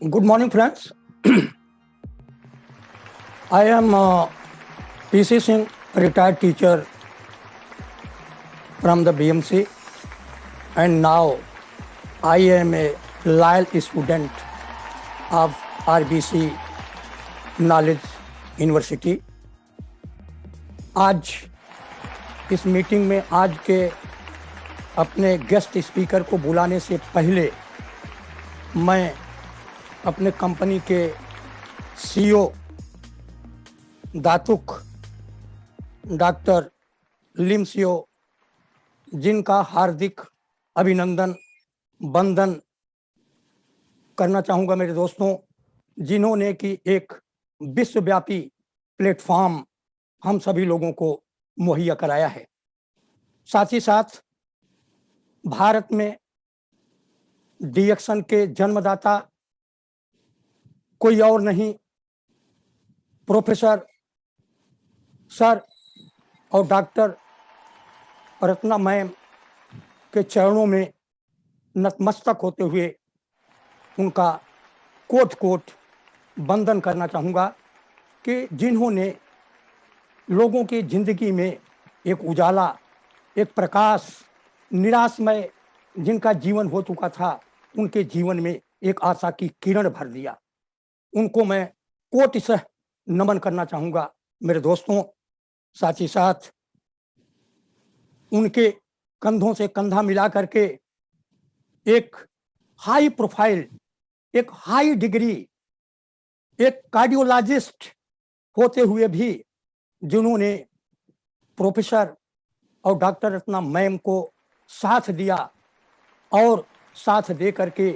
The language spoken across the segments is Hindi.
Good morning, friends. I am PC Singh, retired teacher from the BMC, and now I am a loyal student of RBC Knowledge University. आज इस मीटिंग में आज के अपने गेस्ट स्पीकर को बुलाने से पहले मैं अपने कंपनी के सीईओ दातुक डॉक्टर लिम सियो, जिनका हार्दिक अभिनंदन वंदन करना चाहूँगा मेरे दोस्तों, जिन्होंने कि एक विश्वव्यापी प्लेटफॉर्म हम सभी लोगों को मुहैया कराया है। साथ ही साथ भारत में डीएक्शन के जन्मदाता कोई और नहीं, प्रोफेसर सर और डॉक्टर रत्ना मैम के चरणों में नतमस्तक होते हुए उनका कोट कोट वंदन करना चाहूँगा कि जिन्होंने लोगों की जिंदगी में एक उजाला, एक प्रकाश, निराशमय जिनका जीवन हो चुका था, उनके जीवन में एक आशा की किरण भर दिया। उनको मैं कोटिशः नमन करना चाहूँगा मेरे दोस्तों। साथ ही साथ उनके कंधों से कंधा मिला करके एक हाई प्रोफाइल, एक हाई डिग्री, एक कार्डियोलॉजिस्ट होते हुए भी जिन्होंने प्रोफेसर और डॉक्टर रत्ना मैम को साथ दिया और साथ दे करके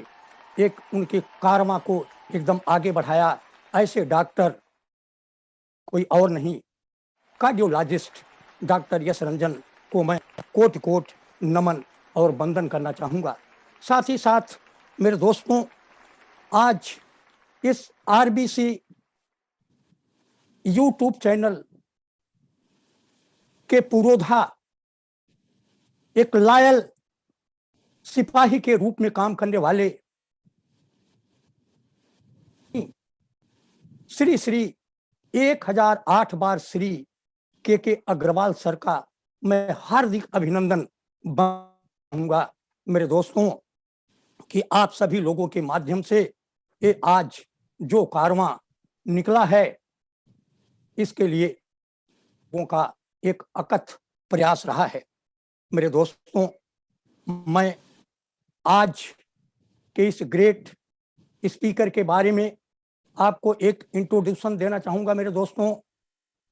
एक उनके कारमा को एकदम आगे बढ़ाया, ऐसे डॉक्टर कोई और नहीं, कार्डियोलॉजिस्ट डॉक्टर यश रंजन को मैं कोट कोट नमन और वंदन करना चाहूँगा। साथ ही साथ मेरे दोस्तों, आज इस आरबीसी यूट्यूब चैनल के पुरोधा, एक लॉयल सिपाही के रूप में काम करने वाले श्री श्री 1008 बार श्री के अग्रवाल सर का मैं हार्दिक अभिनंदन दूंगा मेरे दोस्तों कि आप सभी लोगों के माध्यम से ये आज जो कारवां निकला है, इसके लिए लोगों का एक अकथ प्रयास रहा है। मेरे दोस्तों, मैं आज के इस ग्रेट स्पीकर के बारे में आपको एक इंट्रोडक्शन देना चाहूँगा मेरे दोस्तों।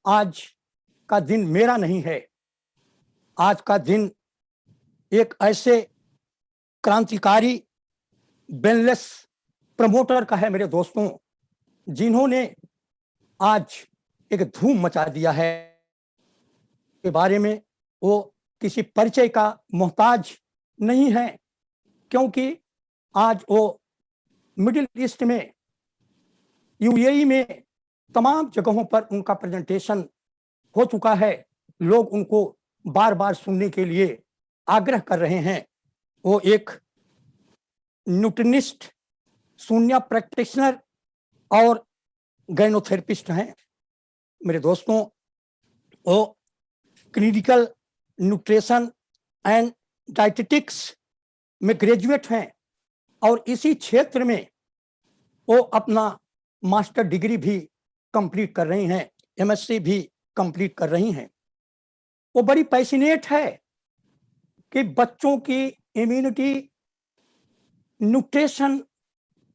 आज का दिन मेरा नहीं है, आज का दिन एक ऐसे क्रांतिकारी वेलनेस प्रमोटर का है मेरे दोस्तों, जिन्होंने आज एक धूम मचा दिया है। के बारे में वो किसी परिचय का मोहताज नहीं है, क्योंकि आज वो मिडिल ईस्ट में, यूएई में तमाम जगहों पर उनका प्रेजेंटेशन हो चुका है। लोग उनको बार बार सुनने के लिए आग्रह कर रहे हैं। वो एक न्यूट्रिनिस्ट, शून्य प्रैक्टिशनर और गाइनोथेरेपिस्ट हैं। मेरे दोस्तों, वो क्लिनिकल न्यूट्रिशन एंड डाइटेटिक्स में ग्रेजुएट हैं और इसी क्षेत्र में वो अपना मास्टर डिग्री भी कंप्लीट कर रही हैं, एमएससी भी कंप्लीट कर रही हैं। वो बड़ी पैशनेट है कि बच्चों की इम्यूनिटी न्यूट्रिशन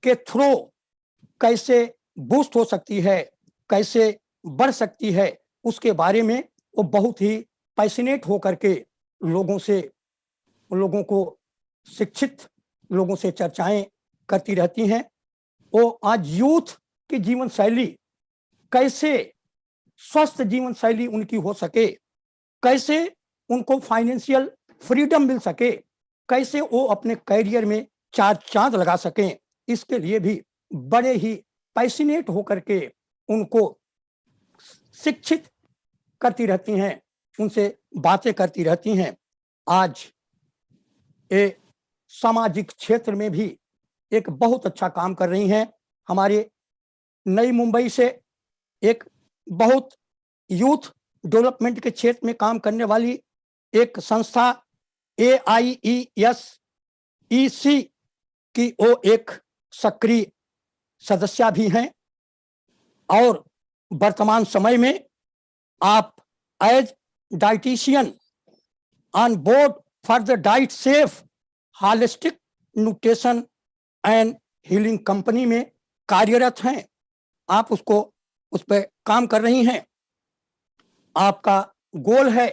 के थ्रू कैसे बूस्ट हो सकती है, कैसे बढ़ सकती है, उसके बारे में वो बहुत ही पैशनेट होकर के लोगों को शिक्षित लोगों से चर्चाएं करती रहती हैं। वो आज यूथ की जीवन शैली कैसे स्वस्थ जीवन शैली उनकी हो सके, कैसे उनको फाइनेंशियल फ्रीडम मिल सके, कैसे वो अपने करियर में चार चांद लगा सकें, इसके लिए भी बड़े ही पैशनेट होकर के उनको शिक्षित करती रहती हैं, उनसे बातें करती रहती हैं। आज ये सामाजिक क्षेत्र में भी एक बहुत अच्छा काम कर रही हैं। हमारे नई मुंबई से एक बहुत यूथ डेवलपमेंट के क्षेत्र में काम करने वाली एक संस्था AIESEC की वो एक सक्रिय सदस्य भी हैं और वर्तमान समय में आप as dietitian on board for the diet safe holistic nutrition and healing company में कार्यरत हैं। आप उस पर काम कर रही हैं। आपका गोल है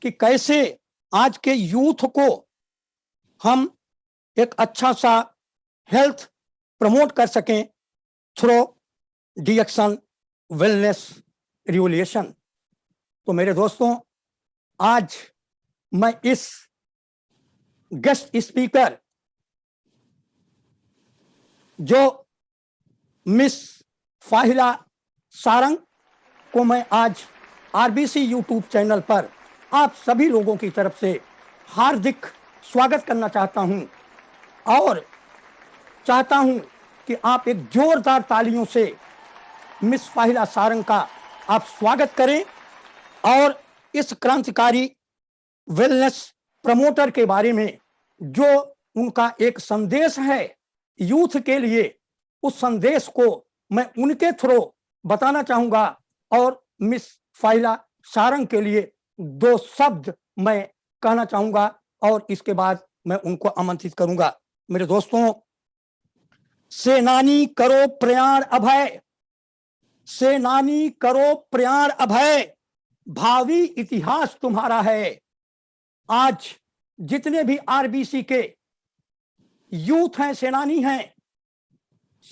कि कैसे आज के यूथ को हम एक अच्छा सा हेल्थ प्रमोट कर सकें थ्रू डिएक्शन वेलनेस रिवोल्यूशन। तो मेरे दोस्तों, आज मैं इस गेस्ट स्पीकर जो मिस फाहिला सारंग को मैं आज आरबीसी यूट्यूब चैनल पर आप सभी लोगों की तरफ से हार्दिक स्वागत करना चाहता हूं और चाहता हूं कि आप एक जोरदार तालियों से मिस फाहिला सारंग का आप स्वागत करें और इस क्रांतिकारी वेलनेस प्रमोटर के बारे में जो उनका एक संदेश है यूथ के लिए, उस संदेश को मैं उनके थ्रू बताना चाहूंगा और मिस फाहिला सारंग के लिए दो शब्द मैं कहना चाहूंगा और इसके बाद मैं उनको आमंत्रित करूंगा। मेरे दोस्तों, सेनानी करो प्रयाण अभय, सेनानी करो प्रयाण अभय, भावी इतिहास तुम्हारा है। आज जितने भी आरबीसी के यूथ हैं, सेनानी हैं,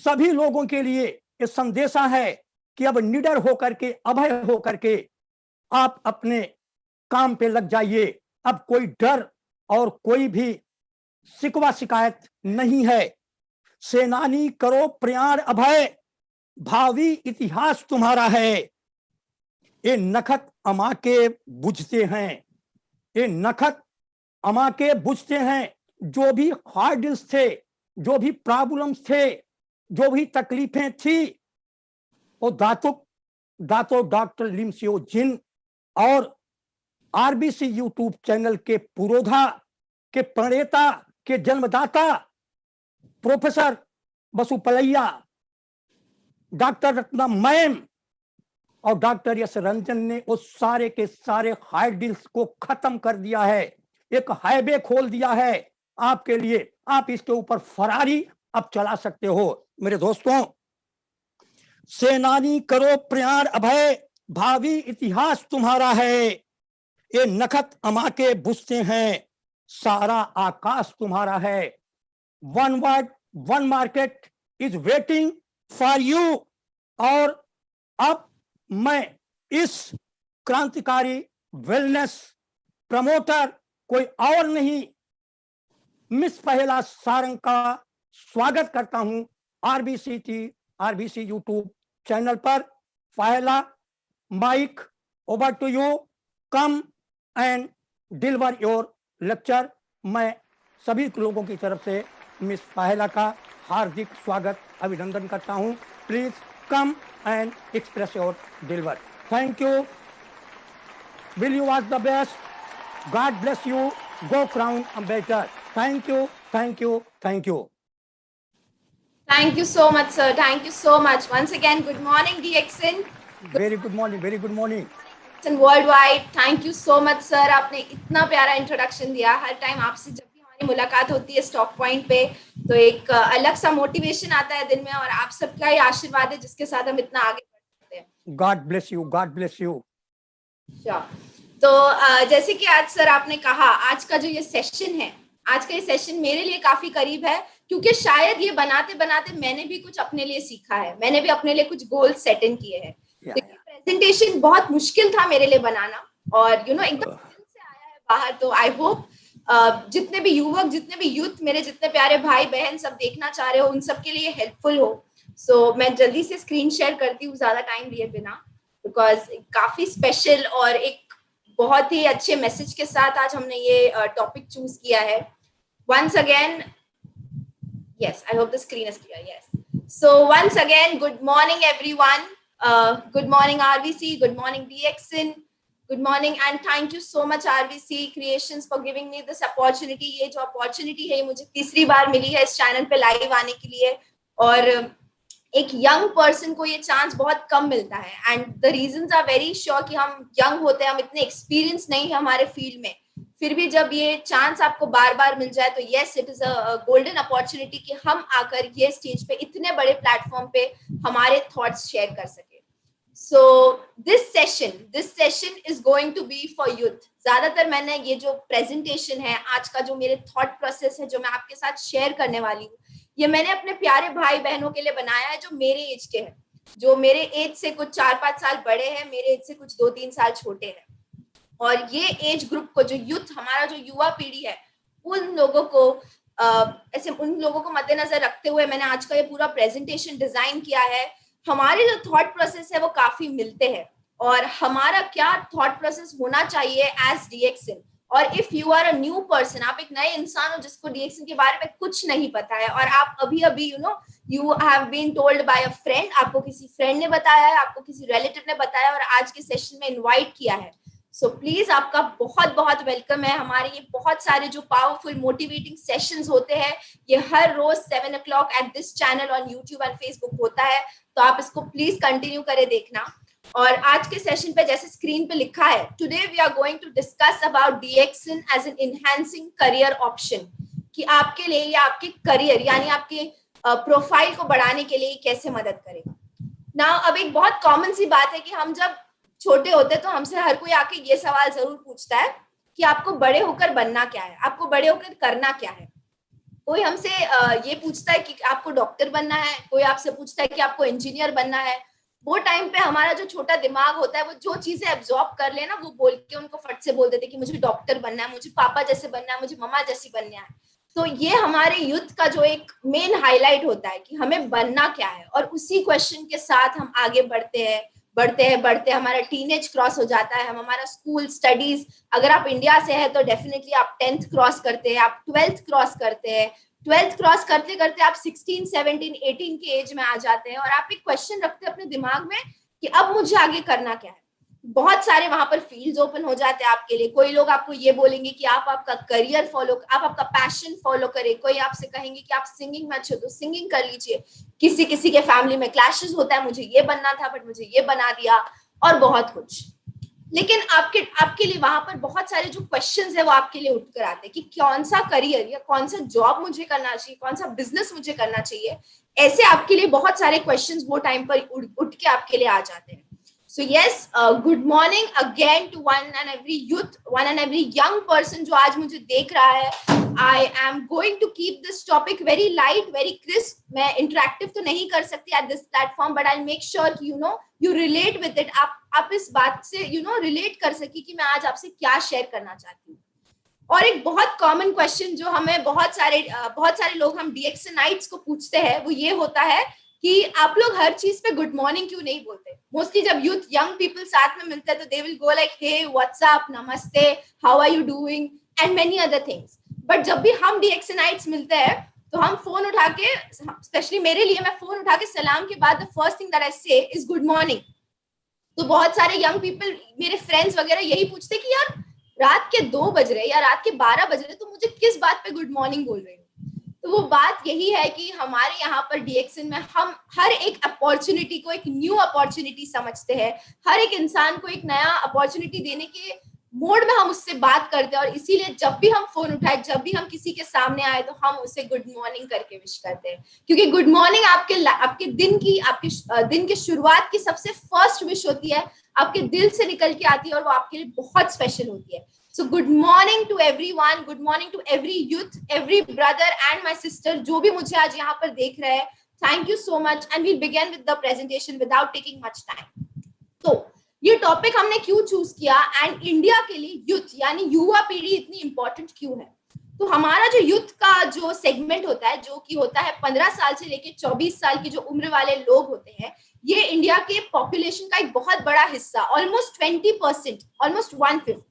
सभी लोगों के लिए ये संदेशा है कि अब निडर होकर के, अभय होकर के आप अपने काम पे लग जाइए। अब कोई डर और कोई भी शिकवा शिकायत नहीं है। सेनानी करो प्रयाण अभय, भावी इतिहास तुम्हारा है। ये नखत अमा के बुझते हैं, ये नखत अमा के बुझते हैं। जो भी हार्डल्स थे, जो भी प्रॉब्लम्स थे, जो भी तकलीफें थी, वो दातो डॉक्टर लिमसियो जिन और आरबीसी यूट्यूब चैनल के पुरोधा के प्रणेता के जन्मदाता प्रोफेसर बसुपलैया, डॉक्टर रत्ना मैम और डॉक्टर यश रंजन ने उस सारे के सारे हार्डल्स को खत्म कर दिया है। एक हाईवे खोल दिया है आपके लिए। आप इसके ऊपर फरारी अब चला सकते हो। मेरे दोस्तों, सेनानी करो प्रयाण अभय, भावी इतिहास तुम्हारा है। ये नखत अमा के बुझते हैं, सारा आकाश तुम्हारा है। One word one market is waiting for you. और अब मैं इस क्रांतिकारी वेलनेस प्रमोटर कोई और नहीं, मिस फाहिला सारंग का स्वागत करता हूं आरबीसी यूट्यूब चैनल पर। Fahila, mic over to you, come and deliver your lecture. मैं सभी लोगों की तरफ से मिस फाहिला का हार्दिक स्वागत अभिनंदन करता हूं। Please come and express your deliver. Thank you. will you all the best. God bless you. Go crown Ambedkar. Thank you, thank you, thank you. Thank you so much, sir. Thank you so much. Once again, good morning, DXN. Very good morning, very good morning. Worldwide thank you so much sir, आपने इतना प्यारा इंट्रोडक्शन दिया. हर टाइम आपसे जब भी हमारी मुलाकात होती है स्टॉक पॉइंट पे तो एक अलग सा मोटिवेशन आता है दिन में, और आप सबका ही आशीर्वाद है जिसके साथ हम इतना आगे बढ़ सकते हैं. God bless you, God bless you. तो जैसे कि आज सर आपने कहा, आज का जो ये सेशन है, आज का ये सेशन मेरे लिए काफी करीब है, क्योंकि शायद ये बनाते बनाते मैंने भी कुछ अपने लिए सीखा है, मैंने भी अपने लिए कुछ गोल सेट इन किए हैं. प्रेजेंटेशन बहुत मुश्किल था मेरे लिए बनाना, और एकदम से आया है बाहर. तो आई होप जितने भी युवक, जितने भी यूथ, मेरे जितने प्यारे भाई बहन सब देखना चाह रहे हो, उन सब के लिए हेल्पफुल हो. सो मैं जल्दी से स्क्रीन शेयर करती हूँ ज्यादा टाइम लिए बिना, बिकॉज काफी स्पेशल और एक बहुत ही अच्छे मैसेज के साथ आज हमने ये टॉपिक चूज किया है. Once again, yes, I hope the screen is clear. Yes. So once again, good morning everyone. Good morning RVC, good morning DXN, good morning, and thank you so much RVC Creations for giving me this opportunity. ये जो opportunity है, मुझे तीसरी बार मिली है इस चैनल पे लाइव आने के लिए, और एक यंग पर्सन को ये चांस बहुत कम मिलता है. And the reasons are very sure कि हम यंग होते हैं, हम इतने एक्सपीरियंस नहीं है हमारे फील्ड में, फिर भी जब ये चांस आपको बार बार मिल जाए तो yes, it is a golden opportunity कि हम आकर ये स्टेज पे, इतने बड़े प्लेटफॉर्म पे हमारे थॉट्स शेयर कर सके. So this session is going to be for youth. ज्यादातर मैंने ये जो प्रेजेंटेशन है, आज का जो मेरे थॉट प्रोसेस है जो मैं आपके साथ शेयर करने वाली हूँ, ये मैंने अपने प्यारे भाई बहनों के लिए बनाया है जो मेरे एज के हैं, जो मेरे एज से कुछ 4-5 साल बड़े हैं, मेरे एज से कुछ 2-3 साल छोटे हैं. और ये एज ग्रुप को, जो यूथ, हमारा जो युवा पीढ़ी है, उन लोगों को मद्देनजर रखते हुए मैंने आज का ये पूरा प्रेजेंटेशन डिजाइन किया है. हमारे जो थॉट प्रोसेस है वो काफी मिलते हैं, और हमारा क्या थॉट प्रोसेस होना चाहिए एज DXN. और if you are a new person, आप एक नए इंसान हो जिसको DXN के बारे में कुछ नहीं पता है, और आप अभी you have been told by a friend, आपको किसी फ्रेंड ने बताया है, आपको किसी रिलेटिव ने बताया, और आज के सेशन में इन्वाइट किया है. सो प्लीज आपका बहुत बहुत वेलकम है. हमारे ये बहुत सारे जो पावरफुल मोटिवेटिंग सेशंस होते हैं, ये हर रोज 7 o'clock at this channel on YouTube and Facebook होता है, तो आप इसको प्लीज कंटिन्यू करें देखना. और आज के सेशन पे जैसे स्क्रीन पे लिखा है, today we are going to discuss about DXN as an enhancing career option, कि आपके लिए या आपके करियर यानी आपके प्रोफाइल को बढ़ाने के लिए कैसे मदद करेगा. नाउ अब एक बहुत कॉमन सी बात है कि हम जब छोटे होते तो हमसे हर कोई आके ये सवाल जरूर पूछता है कि आपको बड़े होकर बनना क्या है, आपको बड़े होकर करना क्या है. कोई हमसे ये पूछता है कि आपको डॉक्टर बनना है, कोई आपसे पूछता है कि आपको इंजीनियर बनना है. वो टाइम पे हमारा जो छोटा दिमाग होता है, वो जो चीजें एब्जॉर्ब कर ले ना, वो बोल के उनको फट से बोल देते कि मुझे डॉक्टर बनना है, मुझे पापा जैसे बनना है, मुझे मम्मा जैसी बनना है. तो ये हमारे यूथ का जो एक मेन हाईलाइट होता है कि हमें बनना क्या है, और उसी क्वेश्चन के साथ हम आगे बढ़ते हमारा टीनेज क्रॉस हो जाता है, हम हमारा स्कूल स्टडीज, अगर आप इंडिया से है तो डेफिनेटली आप 10th क्रॉस करते हैं, आप 12th क्रॉस करते हैं, 12th क्रॉस करते करते आप 16, 17, 18 के एज में आ जाते हैं, और आप एक क्वेश्चन रखते हैं अपने दिमाग में कि अब मुझे आगे करना क्या है. बहुत सारे वहां पर फील्ड्स ओपन हो जाते हैं आपके लिए. कोई लोग आपको ये बोलेंगे कि आप आपका करियर फॉलो, आप आपका पैशन फॉलो करें. कोई आपसे कहेंगे कि आप सिंगिंग में अच्छे हो तो सिंगिंग कर लीजिए. किसी के फैमिली में क्लैशेस होता है, मुझे ये बनना था बट मुझे ये बना दिया, और बहुत कुछ. लेकिन आपके लिए वहां पर बहुत सारे जो क्वेश्चंस है वो आपके लिए उठकर आते हैं कि कौन सा करियर या कौन सा जॉब मुझे करना चाहिए, कौन सा बिजनेस मुझे करना चाहिए. ऐसे आपके लिए बहुत सारे क्वेश्चंस वो टाइम पर उठ के आपके लिए आ जाते हैं. So yes, good morning again to one and every youth, one and every young person जो आज मुझे देख रहा है. I am going to keep this topic very light, very crisp. मैं interactive तो नहीं कर सकती at this platform, but I'll make sure कि you relate with it. आप इस बात से relate कर सकी कि मैं आज आपसे क्या शेयर करना चाहती हूँ. और एक बहुत कॉमन क्वेश्चन जो हमें बहुत सारे लोग, हम DXNites को पूछते हैं, वो ये होता है कि आप लोग हर चीज पे गुड मॉर्निंग क्यों नहीं बोलते. मोस्टली जब यूथ यंग पीपल साथ में मिलते हैं तो they will go like hey what's up, नमस्ते, how are you doing and many other things. But जब भी हम DXNites मिलते हैं तो हम फोन उठा के, स्पेशली मेरे लिए, मैं फोन उठा के सलाम के बाद the first thing that I से इज गुड मॉर्निंग. तो बहुत सारे यंग पीपल, मेरे फ्रेंड्स वगैरह यही पूछते कि यार रात के 2 बज रहे या रात के 12 बज रहे, तो मुझे किस बात पे गुड मॉर्निंग बोल रहे हो? तो वो बात यही है कि हमारे यहाँ पर डीएक्सन में हम हर एक अपॉर्चुनिटी को एक न्यू अपॉर्चुनिटी समझते हैं, हर एक इंसान को एक नया अपॉर्चुनिटी देने के मोड में हम उससे बात करते हैं, और इसीलिए जब भी हम फोन उठाए, जब भी हम किसी के सामने आए, तो हम उसे गुड मॉर्निंग करके विश करते हैं, क्योंकि गुड मॉर्निंग आपके दिन की शुरुआत की सबसे फर्स्ट विश होती है, आपके दिल से निकल के आती है, और वो आपके लिए बहुत स्पेशल होती है. So good morning to everyone, good morning to every youth, every brother and my sister जो भी मुझे आज यहाँ पर देख रहे हैं. Thank you so much and we'll begin with the presentation without taking much time. तो ये टॉपिक हमने क्यों चूज किया एंड इंडिया के लिए यूथ यानी युवा पीढ़ी इतनी इंपॉर्टेंट क्यों है? तो हमारा जो यूथ का जो सेगमेंट होता है, जो कि होता है 15 साल से लेके 24 साल की जो उम्र वाले लोग होते हैं, ये इंडिया के पॉपुलेशन का एक बहुत बड़ा हिस्सा, ऑलमोस्ट 20%, ऑलमोस्ट 1/5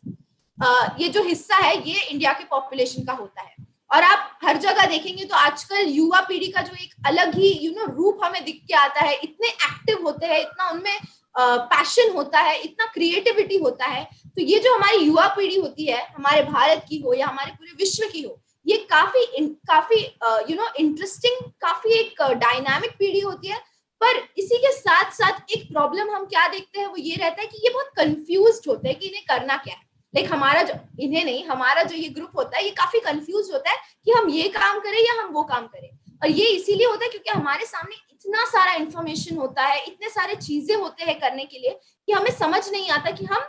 ये जो हिस्सा है ये इंडिया के पॉपुलेशन का होता है. और आप हर जगह देखेंगे तो आजकल युवा पीढ़ी का जो एक अलग ही रूप हमें दिख के आता है, इतने एक्टिव होते हैं, इतना उनमें पैशन होता है, इतना क्रिएटिविटी होता है. तो ये जो हमारी युवा पीढ़ी होती है, हमारे भारत की हो या हमारे पूरे विश्व की हो, ये काफी इंटरेस्टिंग, काफी एक डायनामिक पीढ़ी होती है. पर इसी के साथ साथ एक प्रॉब्लम हम क्या देखते हैं, वो ये रहता है कि ये बहुत कंफ्यूज्ड होते हैं कि इन्हें करना क्या है. लाइक हमारा जो ये ग्रुप होता है, ये काफी कंफ्यूज होता है कि हम ये काम करें या हम वो काम करें. और ये इसीलिए होता है क्योंकि हमारे सामने इतना सारा इंफॉर्मेशन होता है, इतने सारे चीजें होते हैं करने के लिए, कि हमें समझ नहीं आता कि हम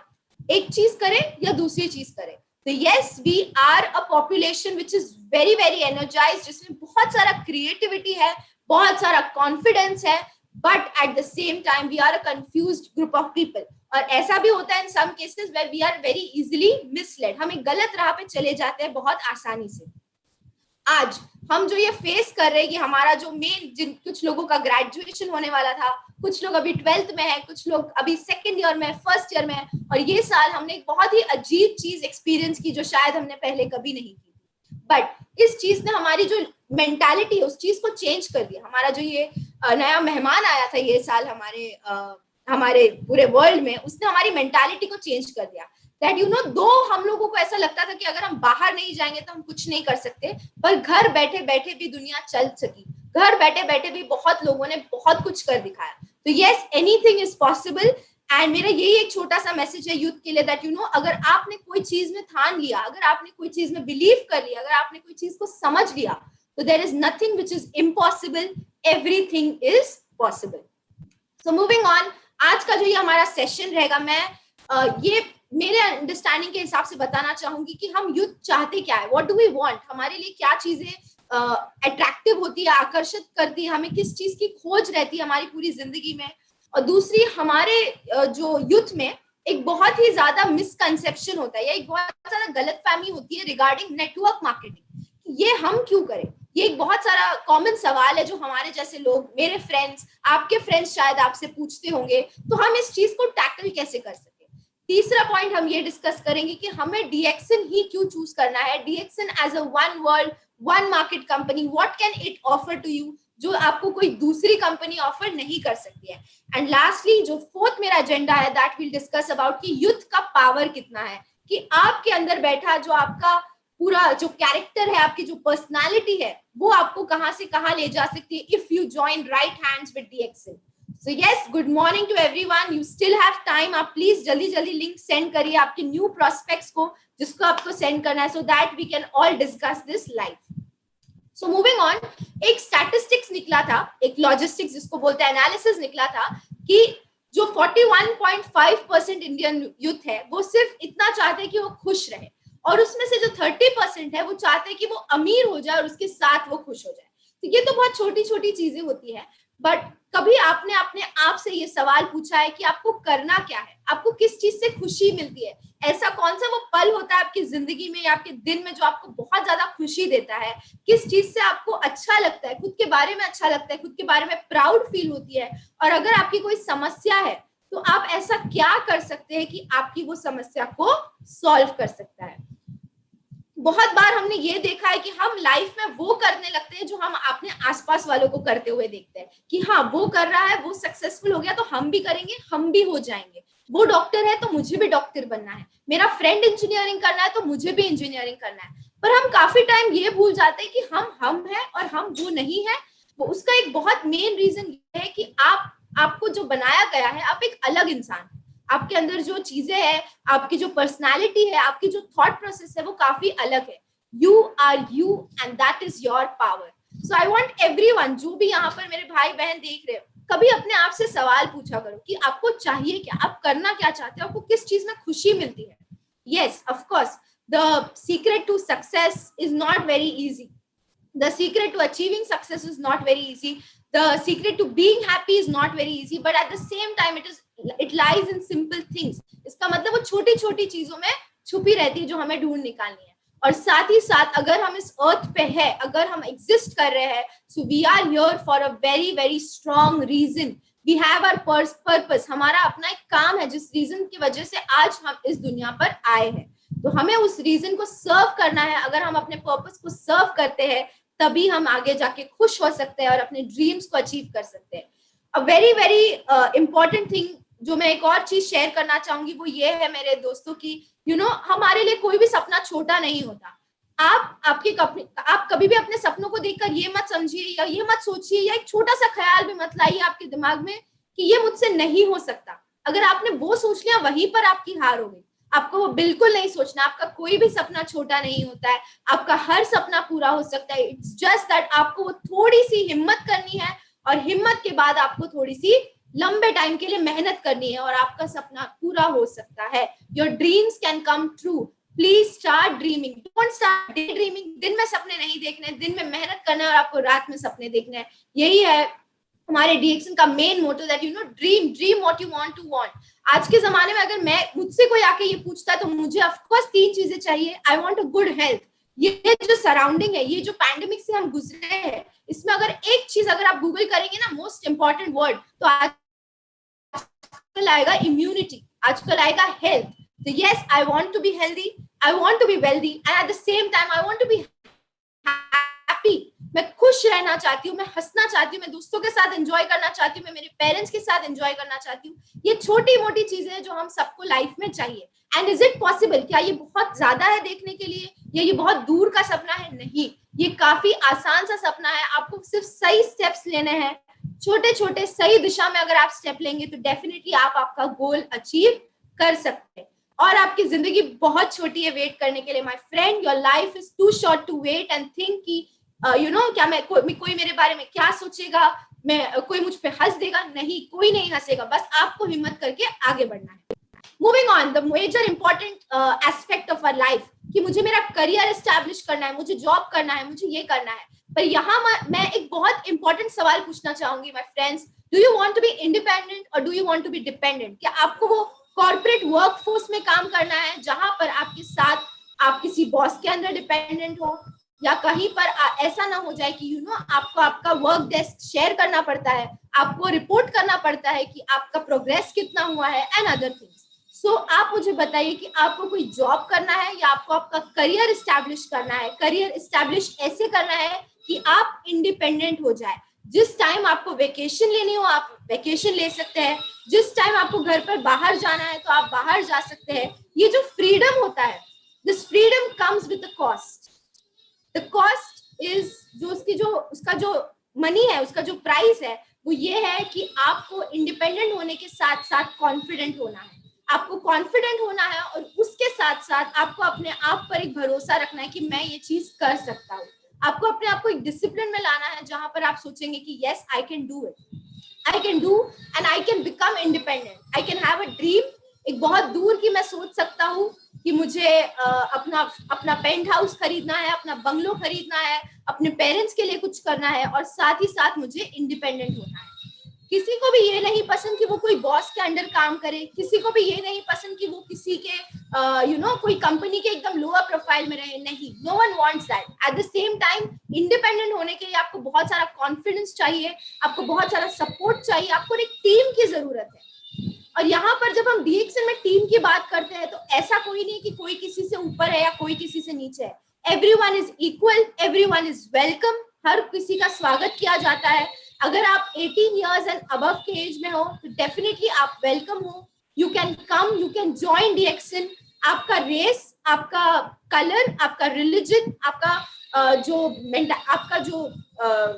एक चीज करें या दूसरी चीज करें. तो yes, we are a population which is very very energized, जिसमें बहुत सारा क्रिएटिविटी है, बहुत सारा कॉन्फिडेंस है, but at the same time we are a confused group of people. और ऐसा भी होता है in some cases where we are very easily misled, हम एक गलत राह पे चले जाते हैं बहुत आसानी से. आज हम जो ये फेस कर रहे हैं कि हमारा जो कुछ लोगों का ग्रेजुएशन होने वाला था, कुछ लोग अभी 12th में है, कुछ लोग अभी 2nd ईयर में, 1st ईयर में, और ये साल हमने एक बहुत ही अजीब चीज एक्सपीरियंस की जो शायद हमने पहले कभी नहीं की. बट इस चीज ने हमारी जो मेंटालिटी है उस चीज को चेंज कर दिया. हमारा जो ये नया मेहमान आया था ये साल हमारे पूरे वर्ल्ड में, उसने हमारी मेंटालिटी को चेंज कर दिया. दैट दो हम लोगों को ऐसा लगता था कि अगर हम बाहर नहीं जाएंगे तो हम कुछ नहीं कर सकते, पर घर बैठे बैठे भी दुनिया चल सकी, घर बैठे बैठे भी बहुत लोगों ने बहुत कुछ कर दिखाया. तो yes, anything is possible. And मेरा यही एक छोटा सा मैसेज है यूथ के लिए, दैट अगर आपने कोई चीज में ठान लिया, अगर आपने कोई चीज में बिलीव कर लिया, अगर आपने कोई चीज को समझ लिया, तो there is nothing which is impossible, everything is possible. So moving on, आज का जो ये हमारा सेशन रहेगा, मैं ये मेरे अंडरस्टैंडिंग के हिसाब से बताना चाहूंगी कि हम यूथ चाहते क्या है, व्हाट डू वी वांट, हमारे लिए क्या चीजें अट्रैक्टिव होती है, आकर्षित करती है, हमें किस चीज की खोज रहती है हमारी पूरी जिंदगी में. और दूसरी, हमारे जो यूथ में एक बहुत ही ज्यादा मिसकंसेप्शन होता है या एक बहुत ज्यादा गलतफहमी होती है रिगार्डिंग नेटवर्क मार्केटिंग. ये हम क्यों करें, ये एक बहुत सारा कॉमन सवाल है जो हमारे जैसे लोग, मेरे फ्रेंड्स, आपके फ्रेंड्स शायद आपसे पूछते होंगे. तो हम इस चीज को टैकल कैसे कर सके. तीसरा पॉइंट हम ये डिस्कस करेंगे कि हमें डीएक्सन ही क्यों चूज करना है, DXN as a one world one market company, what can it offer to you, जो आपको कोई दूसरी कंपनी ऑफर नहीं कर सकती है. एंड लास्टली, जो फोर्थ मेरा एजेंडा है, दैट विल डिस्कस अबाउट कि यूथ का पावर कितना है, कि आपके अंदर बैठा जो आपका पूरा जो कैरेक्टर है, आपकी जो पर्सनालिटी है, वो आपको कहां से कहां ले जा सकती है if you join right hands with DXN. So yes, good morning to everyone, you still have time. आप प्लीज जल्दी जल्दी लिंक सेंड करिए आपके न्यू प्रोस्पेक्ट्स को, जिसको आपको सेंड करना है, so that we can all discuss this live. So moving on, एक स्टैटिस्टिक्स निकला था, एक लॉजिस्टिक्स जिसको बोलते हैं एनालिसिस निकला था, कि जो 41.5% इंडियन यूथ है वो सिर्फ इतना चाहते हैं कि वो खुश रहे, और उसमें से जो 30% है वो चाहते हैं कि वो अमीर हो जाए और उसके साथ वो खुश हो जाए. तो ये तो बहुत छोटी छोटी चीजें होती है, बट कभी आपने अपने आप से ये सवाल पूछा है कि आपको करना क्या है, आपको किस चीज से खुशी मिलती है, ऐसा कौन सा वो पल होता है आपकी जिंदगी में या आपके दिन में जो आपको बहुत ज्यादा खुशी देता है, किस चीज से आपको अच्छा लगता है, खुद के बारे में अच्छा लगता है, खुद के बारे में प्राउड फील होती है. और अगर आपकी कोई समस्या है तो आप ऐसा क्या कर सकते हैं कि आपकी वो समस्या को सॉल्व कर सकता है. बहुत बार हमने ये देखा है कि हम लाइफ में वो करने लगते हैं जो हम अपने आसपास वालों को करते हुए देखते हैं, कि हाँ वो कर रहा है, वो सक्सेसफुल हो गया तो हम भी करेंगे, हम भी हो जाएंगे. वो डॉक्टर है तो मुझे भी डॉक्टर बनना है, मेरा फ्रेंड इंजीनियरिंग करना है तो मुझे भी इंजीनियरिंग करना है। पर हम काफी टाइम ये भूल जाते हैं कि हम हैं और हम वो नहीं है। वो उसका एक बहुत मेन रीजन ये है कि आपको जो बनाया गया है, आप एक अलग इंसान हैं। आपके अंदर जो चीजें हैं, आपकी जो पर्सनालिटी है, आपकी जो थॉट प्रोसेस है, वो काफी अलग है। You are you and that is your power. So I want everyone, जो भी यहाँ पर मेरे भाई बहन देख रहे हो, कभी अपने आप से सवाल पूछा करो कि आपको चाहिए क्या, आप करना क्या चाहते हो, आपको किस चीज में खुशी मिलती है। Yes, of course the secret to success is not very easy, the secret to achieving success is not very easy, the secret to being happy is not very easy, but at the same time it lies in simple things। इसका मतलब वो छोटी छोटी चीजों में छुपी रहती है जो हमें ढूंढ निकालनी है। और साथ ही साथ अगर हम इस अर्थ पे है, अगर हम एग्जिस्ट कर रहे हैं, so we are here for a very very strong reason. We have our purpose, हमारा अपना एक काम है जिस रीजन की वजह से आज हम इस दुनिया पर आए हैं। तो हमें उस रीजन को सर्व करना है। अगर हम अपने पर्पस को सर्व करते हैं तभी हम आगे जाके खुश हो सकते हैं और अपने ड्रीम्स को अचीव कर सकते हैं। अ वेरी वेरी इंपॉर्टेंट थिंग जो मैं एक और चीज शेयर करना चाहूंगी वो ये है मेरे दोस्तों की, हमारे लिए कोई भी सपना छोटा नहीं होता। आप कभी भी अपने सपनों को देखकर ये मत समझिए या ये मत सोचिए या एक छोटा सा ख्याल भी मत लाइए आपके दिमाग में कि ये मुझसे नहीं हो सकता। अगर आपने वो सोच लिया, वहीं पर आपकी हार हो गई। आपको वो बिल्कुल नहीं सोचना। आपका कोई भी सपना छोटा नहीं होता है, आपका हर सपना पूरा हो सकता है। इट्स जस्ट दैट आपको वो थोड़ी सी हिम्मत करनी है और हिम्मत के बाद आपको थोड़ी सी लंबे टाइम के लिए मेहनत करनी है और आपका सपना पूरा हो सकता है। Your dreams can come true. Please start dreaming, don't start day dreaming. दिन में सपने नहीं देखने, दिन में मेहनत करना है और आपको रात में सपने देखने हैं। यही है हमारे डीएक्सन का main motto, that dream what you want to want. आज के जमाने में अगर मुझसे कोई आके ये पूछता है तो मुझे ऑफकोर्स 3 चीजें चाहिए। I want a good health. ये जो सराउंडिंग है, ये जो पैंडेमिक से हम गुजरे हैं, इसमें अगर एक चीज अगर आप गूगल करेंगे ना, मोस्ट इंपॉर्टेंट वर्ड, तो आजकल आएगा इम्यूनिटी, आजकल आएगा हेल्थ। तो yes, I want to be healthy, I want to be wealthy and at the same time I want to be happy. मैं खुश रहना चाहती हूँ, मैं हंसना चाहती हूँ, मैं दोस्तों के साथ एंजॉय करना चाहती हूँ, मैं मेरे पेरेंट्स के साथ एंजॉय करना चाहती हूँ। ये छोटी मोटी चीजें हैं जो हम सबको लाइफ में चाहिए। And is it possible? क्या ये बहुत ज्यादा है देखने के लिए या ये बहुत दूर का सपना है? नहीं, ये काफी आसान सा सपना है। आपको सिर्फ सही स्टेप्स लेने हैं, छोटे छोटे सही दिशा में अगर आप स्टेप लेंगे तो डेफिनेटली आप आपका गोल अचीव कर सकते हैं। और आपकी जिंदगी बहुत छोटी है वेट करने के लिए। My friend, your life is too short to wait and think कि क्या कोई मेरे बारे में क्या सोचेगा, कोई मुझ पे हंस देगा? नहीं, कोई नहीं हंसेगा, बस आपको हिम्मत करके आगे बढ़ना है। Moving on, the major important aspect of our life कि मुझे मेरा करियर एस्टैब्लिश करना है, मुझे जॉब करना है, मुझे ये करना है। पर यहाँ मैं एक बहुत इंपॉर्टेंट सवाल पूछना चाहूंगी my friends. Do you want to be independent और do you want to be dependent? क्या आपको वो कॉर्पोरेट वर्कफोर्स में काम करना है जहां पर आपके साथ आप किसी बॉस के अंदर डिपेंडेंट हो, या कहीं पर ऐसा ना हो जाए कि आपको आपका वर्क डेस्क शेयर करना पड़ता है, आपको रिपोर्ट करना पड़ता है कि आपका प्रोग्रेस कितना हुआ है एंड अदर थिंग्स। सो आप मुझे बताइए कि आपको कोई जॉब करना है या आपको आपका करियर एस्टैब्लिश करना है। करियर एस्टैब्लिश ऐसे करना है कि आप इंडिपेंडेंट हो जाए। जिस टाइम आपको वेकेशन लेनी हो आप वेकेशन ले सकते हैं, जिस टाइम आपको घर पर बाहर जाना है तो आप बाहर जा सकते हैं। ये जो फ्रीडम होता है, this freedom comes with a cost. The cost is उसका जो मनी है, उसका जो प्राइस है वो ये है कि आपको इंडिपेंडेंट होने के साथ साथ कॉन्फिडेंट होना है। आपको कॉन्फिडेंट होना है और उसके साथ साथ आपको अपने आप पर एक भरोसा रखना है कि मैं ये चीज कर सकता हूँ। आपको अपने आप को एक डिसिप्लिन में लाना है जहां पर आप सोचेंगे कि yes, I can do it, I can do and I can become independent, I can have a dream. एक बहुत दूर की मैं सोच सकता हूँ कि मुझे अपना पेंट हाउस खरीदना है, अपना बंगलो खरीदना है, अपने पेरेंट्स के लिए कुछ करना है और साथ ही साथ मुझे इंडिपेंडेंट होना है। किसी को भी ये नहीं पसंद कि वो कोई बॉस के अंडर काम करे, किसी को भी ये नहीं पसंद कि वो किसी के कोई कंपनी के एकदम लोअर प्रोफाइल में रहे। नहीं, no one wants that. At the same time independent होने के लिए आपको बहुत सारा कॉन्फिडेंस चाहिए, आपको बहुत सारा सपोर्ट चाहिए, आपको एक टीम की जरूरत है। और यहाँ पर जब हम डीएक्सन में टीम की बात करते हैं तो ऐसा कोई नहीं कि कोई किसी से ऊपर है या कोई किसी से नीचे है। Everyone is equal, everyone is welcome, हर किसी का स्वागत किया जाता है। अगर आप 18 इयर्स एंड अबव के एज में हो तो डेफिनेटली आप वेलकम हो। you can come, you can join DXN. आपका रेस, आपका कलर, आपका रिलीजन, आपका आपका जो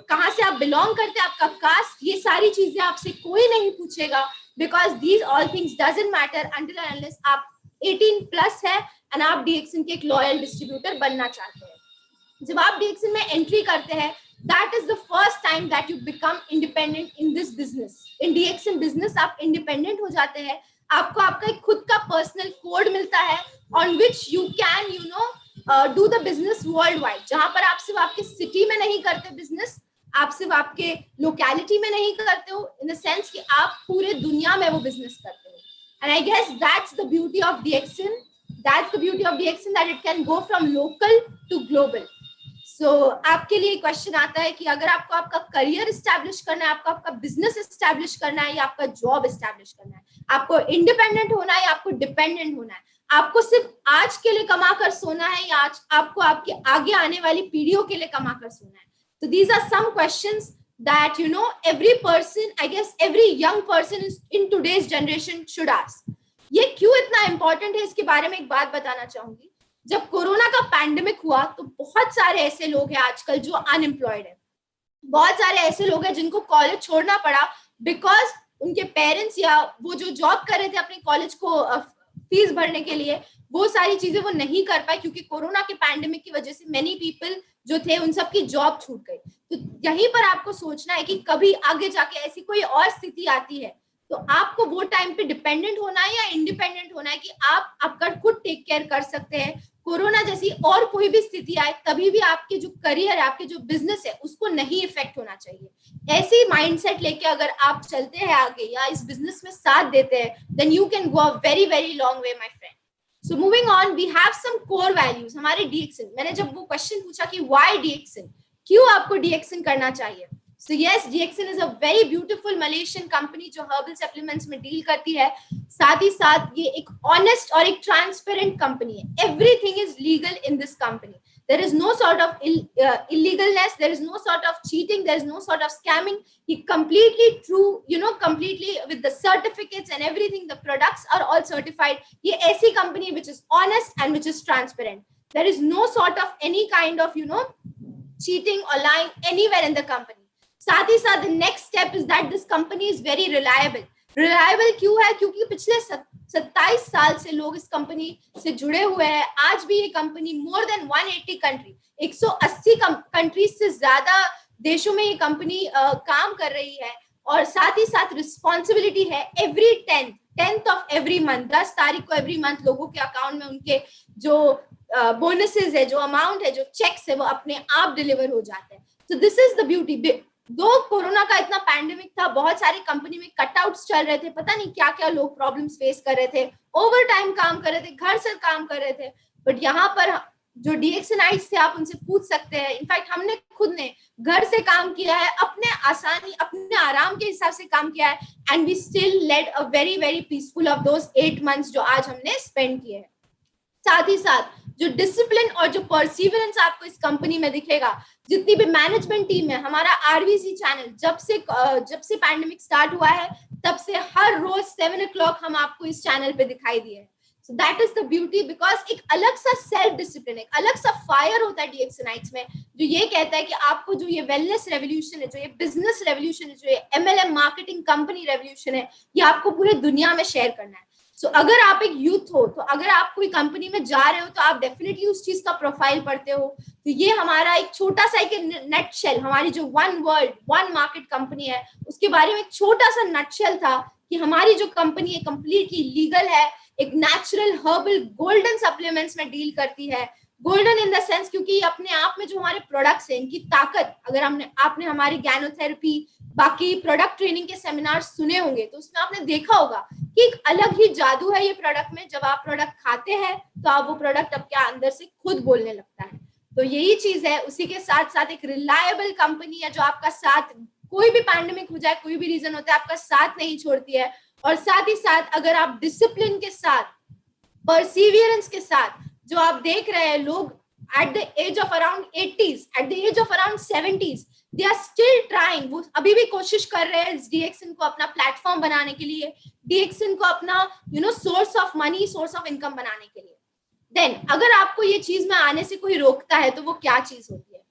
कहाँ से आप बिलोंग करते हैं, आपका कास्ट, ये सारी चीजें आपसे कोई नहीं पूछेगा, because these all things doesn't matter until and unless आप 18 प्लस है एंड आप DXN के एक लॉयल डिस्ट्रीब्यूटर बनना चाहते हैं। जब आप DXN में एंट्री करते हैं, that is the first time that you become independent in this business. In DXN business आप independent हो जाते हैं, आपको आपका एक खुद का पर्सनल कोड मिलता है on which you can do the business worldwide, जहां पर आप सिर्फ आपके सिटी में नहीं करते बिजनेस, आप सिर्फ आपके लोकेलिटी में नहीं करते हो, इन द सेंस कि आप पूरे दुनिया में वो बिजनेस करते हो। And I guess that's the beauty of DXN. That's the beauty of DXN, that it can go from local to global. So आपके लिए क्वेश्चन आता है कि अगर आपको आपका करियर एस्टैब्लिश करना है, आपको आपका बिजनेस एस्टैब्लिश करना है, या आपका जॉब एस्टैब्लिश करना है, आपको इंडिपेंडेंट होना है या आपको डिपेंडेंट होना है, आपको सिर्फ आज के लिए कमा कर सोना है या आज आपको आपके आगे आने वाली पीढ़ियों के लिए कमा कर सोना है। So these are some questions that every person, I guess every young person in today's generation should ask. ये क्यों इतना इंपॉर्टेंट है, इसके बारे में एक बात बताना चाहूंगी। जब कोरोना का पैंडेमिक हुआ तो बहुत सारे ऐसे लोग हैं आजकल जो अनएम्प्लॉयड है, बहुत सारे ऐसे लोग हैं जिनको कॉलेज छोड़ना पड़ा बिकॉज उनके पेरेंट्स या वो जो जॉब कर रहे थे अपने कॉलेज को फीस भरने के लिए, वो सारी चीजें वो नहीं कर पाए क्योंकि कोरोना के पैंडेमिक की वजह से मेनी पीपल जो थे उन सबकी जॉब छूट गई। तो यहीं पर आपको सोचना है कि कभी आगे जाके ऐसी कोई और स्थिति आती है तो आपको वो टाइम पे डिपेंडेंट होना है या इंडिपेंडेंट होना है कि आप आपका खुद टेक केयर कर सकते हैं। कोरोना जैसी और कोई भी स्थिति आए तभी भी आपके जो करियर है, आपके जो बिजनेस है, उसको नहीं इफेक्ट होना चाहिए। ऐसी माइंडसेट लेके अगर आप चलते हैं आगे या इस बिजनेस में साथ देते हैं, then you can go a very very long way my friend. So moving on, we have some core values हमारे DXN। मैंने जब वो क्वेश्चन पूछा कि व्हाई DXN, क्यों आपको DXN करना चाहिए, So yes, DXN is a very beautiful Malaysian company जो herbal supplements में डील करती है। साथ ही साथ ये एक honest और एक transparent company है। Everything is legal in this company. There is no sort of illegalness. There is no sort of cheating. There is no sort of scamming. He completely true, completely with the certificates and everything. The products are all certified. ये ऐसी company which is honest and which is transparent. There is no sort of any kind of cheating or lying anywhere in the company. साथ ही साथ next step is that this company is very reliable. Reliable क्यों है? क्योंकि पिछले 27 साल से लोग इस कंपनी से जुड़े हुए हैं। आज भी ये company more than 180 country, 180 countries से ज्यादा देशों में ये कंपनी काम कर रही है। और साथ ही साथ रिस्पॉन्सिबिलिटी है every 10th of every month, 10 तारीख को एवरी मंथ लोगों के अकाउंट में उनके जो बोनसेस है, जो अमाउंट है, जो चेक्स है, वो अपने आप डिलीवर हो जाते हैं। So this is the beauty. दो कोरोना का इतना पैंडेमिक था, बहुत सारी कंपनी में कटआउट्स चल रहे थे, पता नहीं क्या क्या लोग प्रॉब्लम्स फेस कर रहे थे, ओवर टाइम काम कर रहे थे, घर से काम कर रहे थे। बट यहाँ पर जो DXNites थे, आप उनसे पूछ सकते हैं। इनफैक्ट हमने खुद ने घर से काम किया है, अपने आसानी, अपने आराम के हिसाब से काम किया है, and we still led a very very peaceful of those 8 months जो आज हमने स्पेंड किए हैं। साथ ही साथ जो डिसिप्लिन और जो परसिवरेंस आपको इस कंपनी में दिखेगा, जितनी भी मैनेजमेंट टीम है, हमारा RVC चैनल जब से पैंडेमिक स्टार्ट हुआ है तब से हर रोज 7 o'clock हम आपको इस चैनल पे दिखाई दिए। So that is the beauty, because एक अलग सा सेल्फ डिसिप्लिन, एक अलग सा फायर होता है DXNites में, जो ये कहता है कि आपको जो ये वेलनेस रेवोल्यूशन है, जो ये बिजनेस रेवोल्यूशन है, जो ये MLM मार्केटिंग कंपनी रेवोल्यूशन है, ये आपको पूरे दुनिया में शेयर करना है। So, अगर आप एक यूथ हो, तो अगर आप कोई कंपनी में जा रहे हो तो आप डेफिनेटली उस चीज का प्रोफाइल पढ़ते हो। तो ये हमारा एक छोटा सा एक नटशेल, हमारी जो one world one market company है, उसके बारे में एक छोटा सा नटशेल था कि हमारी जो कंपनी है कंप्लीटली लीगल है, एक नेचुरल हर्बल गोल्डन सप्लीमेंट्स में डील करती है। गोल्डन इन द सेंस क्योंकि अपने आप में जो हमारे प्रोडक्ट्स हैं, इनकी ताकत, अगर आपने हमारी गैनोथेरेपी, बाकी प्रोडक्ट ट्रेनिंग के सेमिनार सुने होंगे तो उसमें आपने देखा होगा कि एक अलग ही जादू है ये प्रोडक्ट में। जब आप प्रोडक्ट खाते हैं तो आप वो प्रोडक्ट आपके अंदर से खुद बोलने लगता है। तो यही चीज है। उसी के साथ साथ एक रिलायबल कंपनी है जो आपका साथ, कोई भी पैंडेमिक हो जाए, कोई भी रीजन होता है, आपका साथ नहीं छोड़ती है। और साथ ही साथ अगर आप डिसिप्लिन के साथ, परसिवियरेंस के साथ, जो आप देख रहे हैं लोग at the age of around 80s, at the age of around 70s, they are still trying, वो अभी भी कोशिश कर रहे हैं डीएक्सन को अपना प्लेटफॉर्म बनाने के लिए, डीएक्सन को अपना source of money, source of income बनाने के लिए। देन अगर आपको ये चीज में आने से कोई रोकता है तो वो क्या चीज होती है?